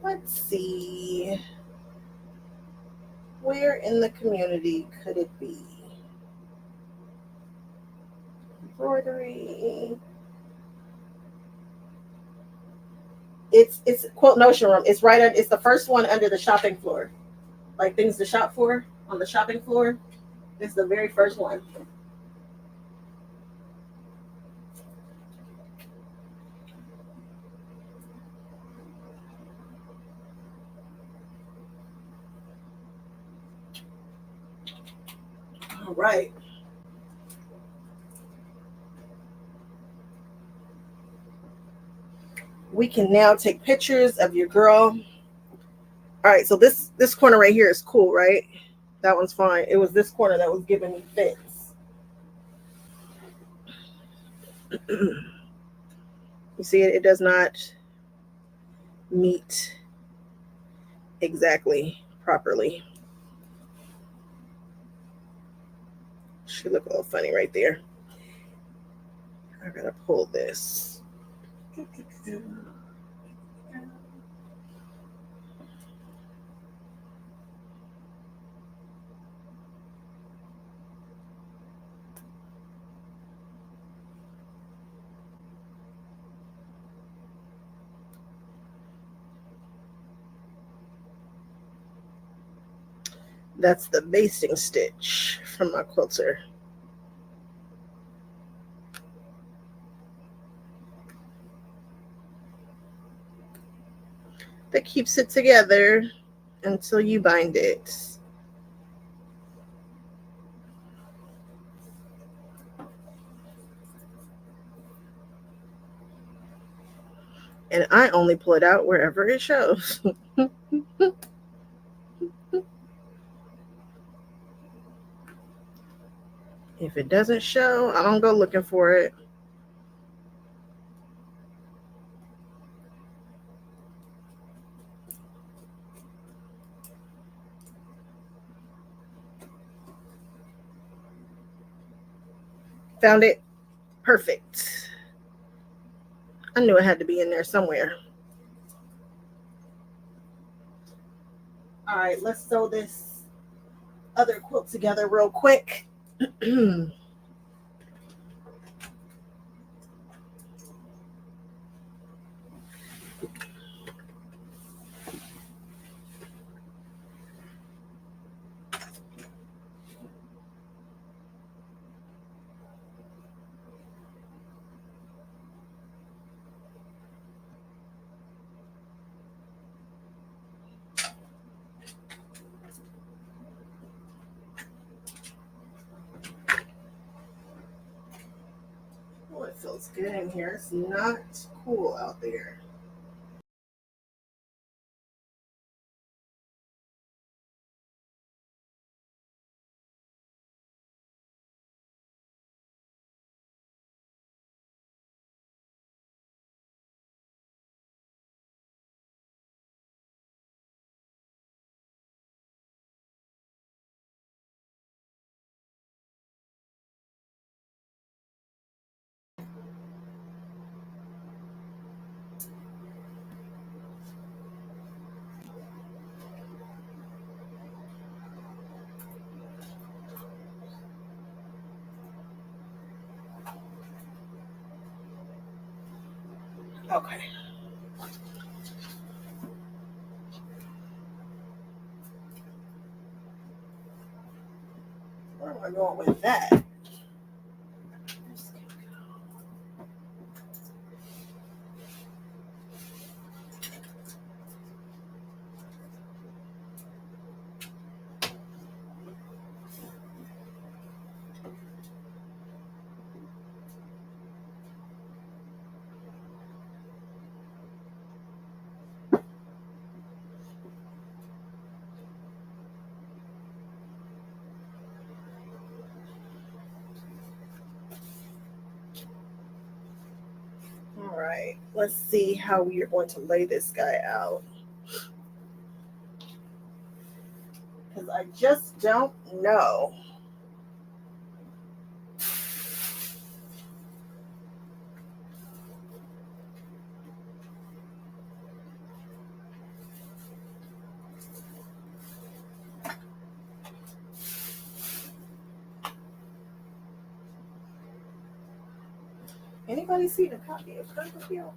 Let's see. Where in the community could it be? Embroidery. It's quote notion room. It's right at it's the first one under the shopping floor. Like things to shop for on the shopping floor. It's the very first one. All right. we can now take pictures of your girl. All right, so this corner right here is cool, right? That one's fine. It was this corner that was giving me fits. You see it does not meet exactly properly. She look a little funny right there. I gotta pull this. That's the basting stitch from my quilter. That keeps it together until you bind it. And I only pull it out wherever it shows. If it doesn't show, I don't go looking for it. Found it. Perfect. I knew it had to be in there somewhere. All right, let's sew this other quilt together real quick. Oh, it feels good in here. It's not cool out there. Okay. Where am I going with that? All right, let's see how we are going to lay this guy out. Because I just don't know. Anybody seen a copy of Cloverfield?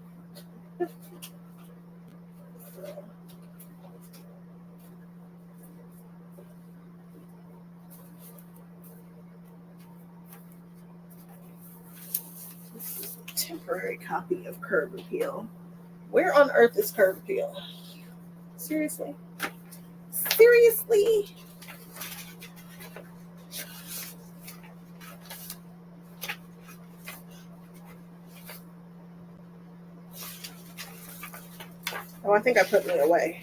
Temporary copy of Curb Appeal. Where on earth is Curb Appeal? Seriously? Seriously? I think I put me away.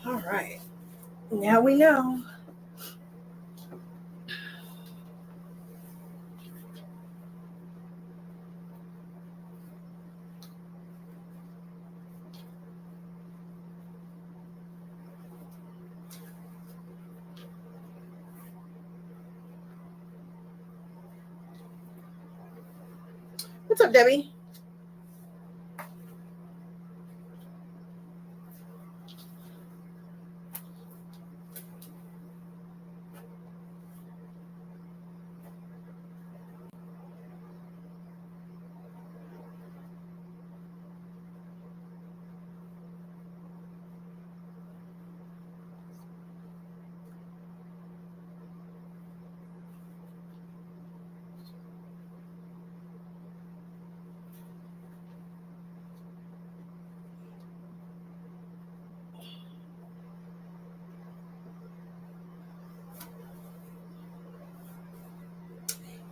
All right. Now we know. What's up, Debbie?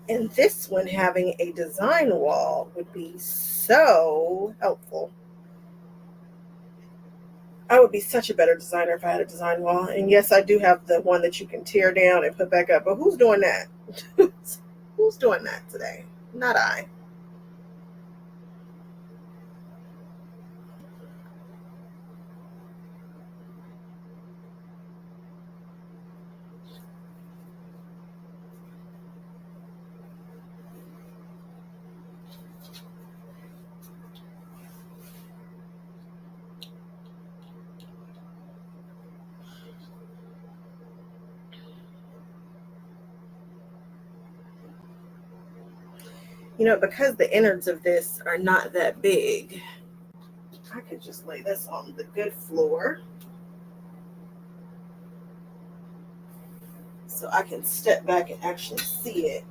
And this one having a design wall would be so helpful. I would be such a better designer if I had a design wall. And yes, I do have the one that you can tear down and put back up. But who's doing that? Who's doing that today? Not I. You know, because the innards of this are not that big, I could just lay this on the good floor so I can step back and actually see it.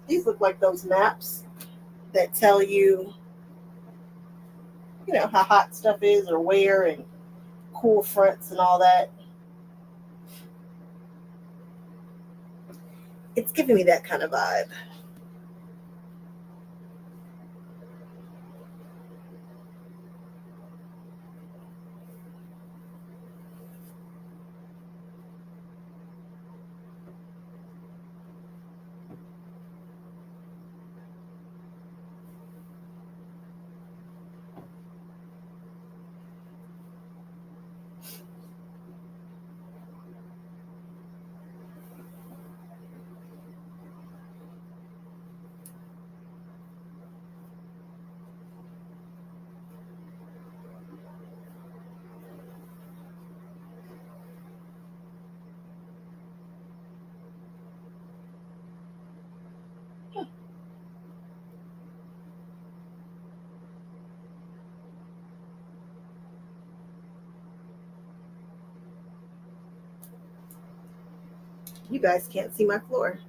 These look like those maps that tell you, how hot stuff is or where, and cool fronts and all that. It's giving me that kind of vibe. You guys can't see my floor.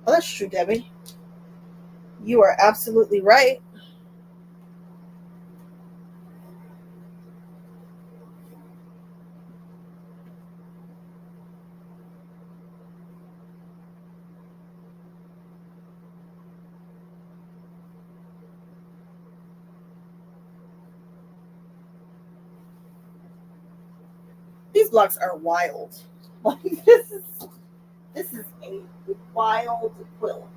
Oh, that's true, Debbie. You are absolutely right. These blocks are wild. Like this is a wild quilt.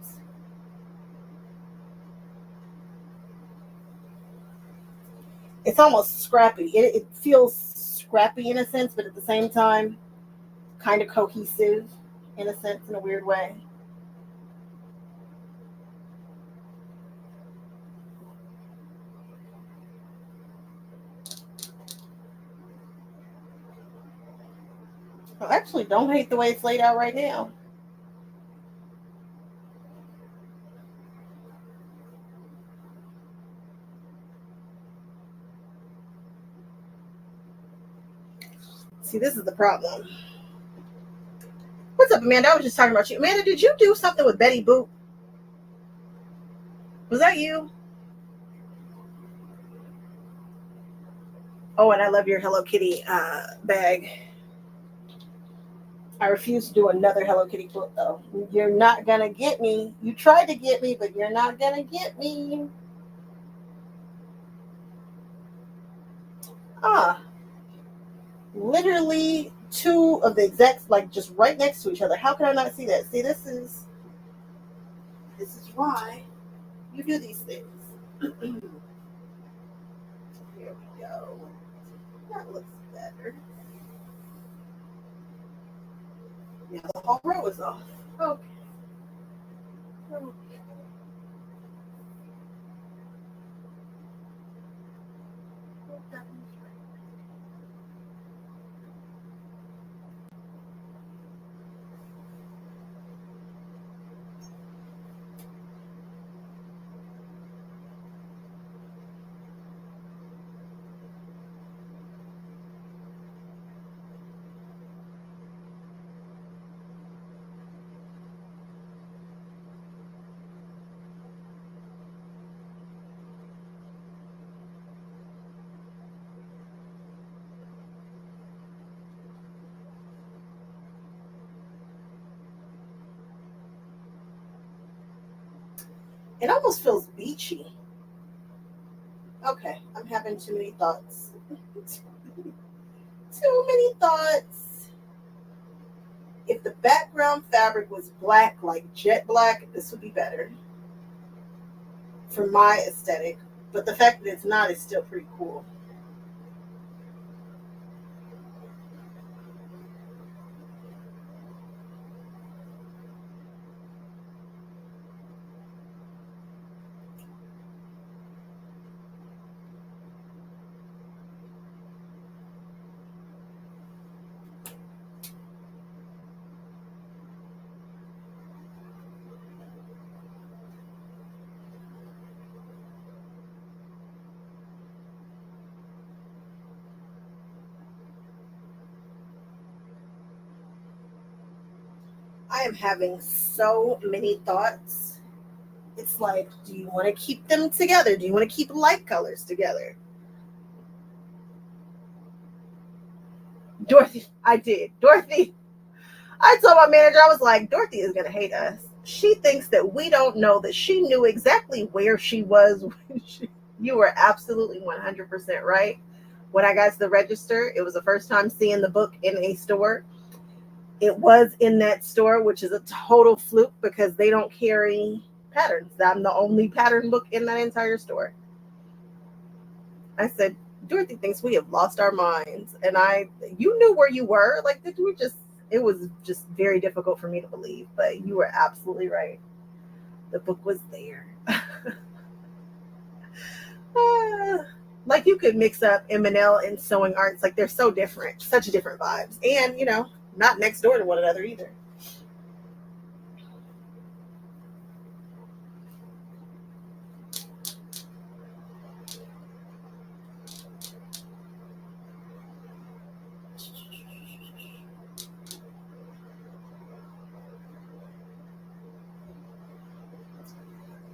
It's almost scrappy. It feels scrappy in a sense, but at the same time, kind of cohesive in a sense, in a weird way. I actually don't hate the way it's laid out right now. See, this is the problem. What's up, Amanda? I was just talking about you. Amanda, did you do something with Betty Boop? Was that you? Oh, and I love your Hello Kitty bag. I refuse to do another Hello Kitty quilt, though. You're not going to get me. You tried to get me, but you're not going to get me. Ah, literally two of the exact, like just right next to each other. How can I not see that? See, this is why you do these things. Here we go. That looks better. Yeah, the whole row is off. Okay. It almost feels beachy. Okay, I'm having too many thoughts. Too many thoughts. If the background fabric was black, like jet black, this would be better for my aesthetic. But the fact that it's not is still pretty cool. I am having so many thoughts. It's like, do you want to keep them together? Do you want to keep light colors together? Dorothy, I did. Dorothy, I told my manager, I was like, Dorothy is going to hate us. She thinks that we don't know that she knew exactly where she was. You were absolutely 100% right. When I got to the register, it was the first time seeing the book in a store. It was in that store, which is a total fluke because they don't carry patterns. I'm the only pattern book in that entire store. I said, Dorothy thinks we have lost our minds. And you knew where you were. Like, did we just, it was just very difficult for me to believe, but you were absolutely right. The book was there. Like, you could mix up M&L and sewing arts. Like, they're so different, such different vibes. And, you know, not next door to one another either.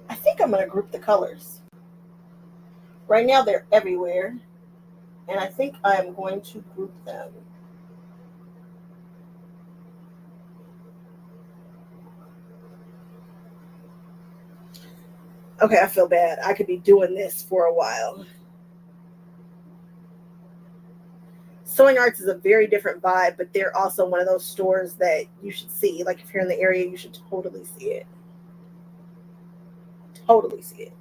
I think I'm going to group the colors. Right now they're everywhere, and I think I'm going to group them. Okay, I feel bad. I could be doing this for a while. Sewing Arts is a very different vibe, but they're also one of those stores that you should see. Like, if you're in the area, you should totally see it. Totally see it.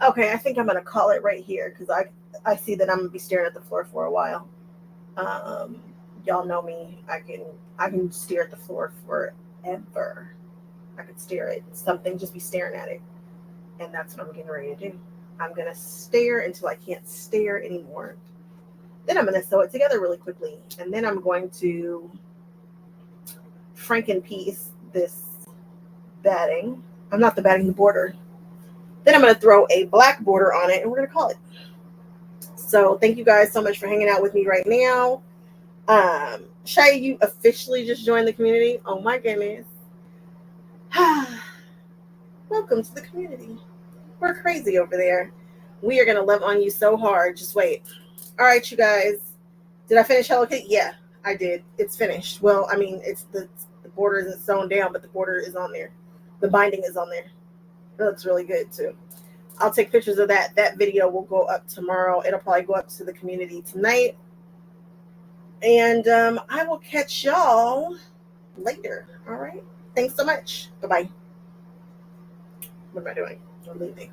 Okay, I think I'm gonna call it right here because I see that I'm gonna be staring at the floor for a while. Um, y'all know me. I can stare at the floor forever. I could stare at something, just be staring at it, and that's what I'm getting ready to do. I'm gonna stare until I can't stare anymore. Then I'm gonna sew it together really quickly, and then I'm going to Franken piece this batting. I'm not the batting, the border. Then I'm going to throw a black border on it, and we're going to call it. So thank you guys so much for hanging out with me right now. Shai, you officially just joined the community. Oh my goodness. Welcome to the community. We're crazy over there. We are going to love on you so hard. Just wait. All right, you guys. Did I finish Hello Kitty? Yeah, I did. It's finished. Well, I mean, it's the border isn't sewn down, but the border is on there. The binding is on there. It looks really good too. I'll take pictures of that. That video will go up tomorrow. It'll probably go up to the community tonight. And I will catch y'all later. All right. Thanks so much. Bye-bye. What am I doing? I'm leaving.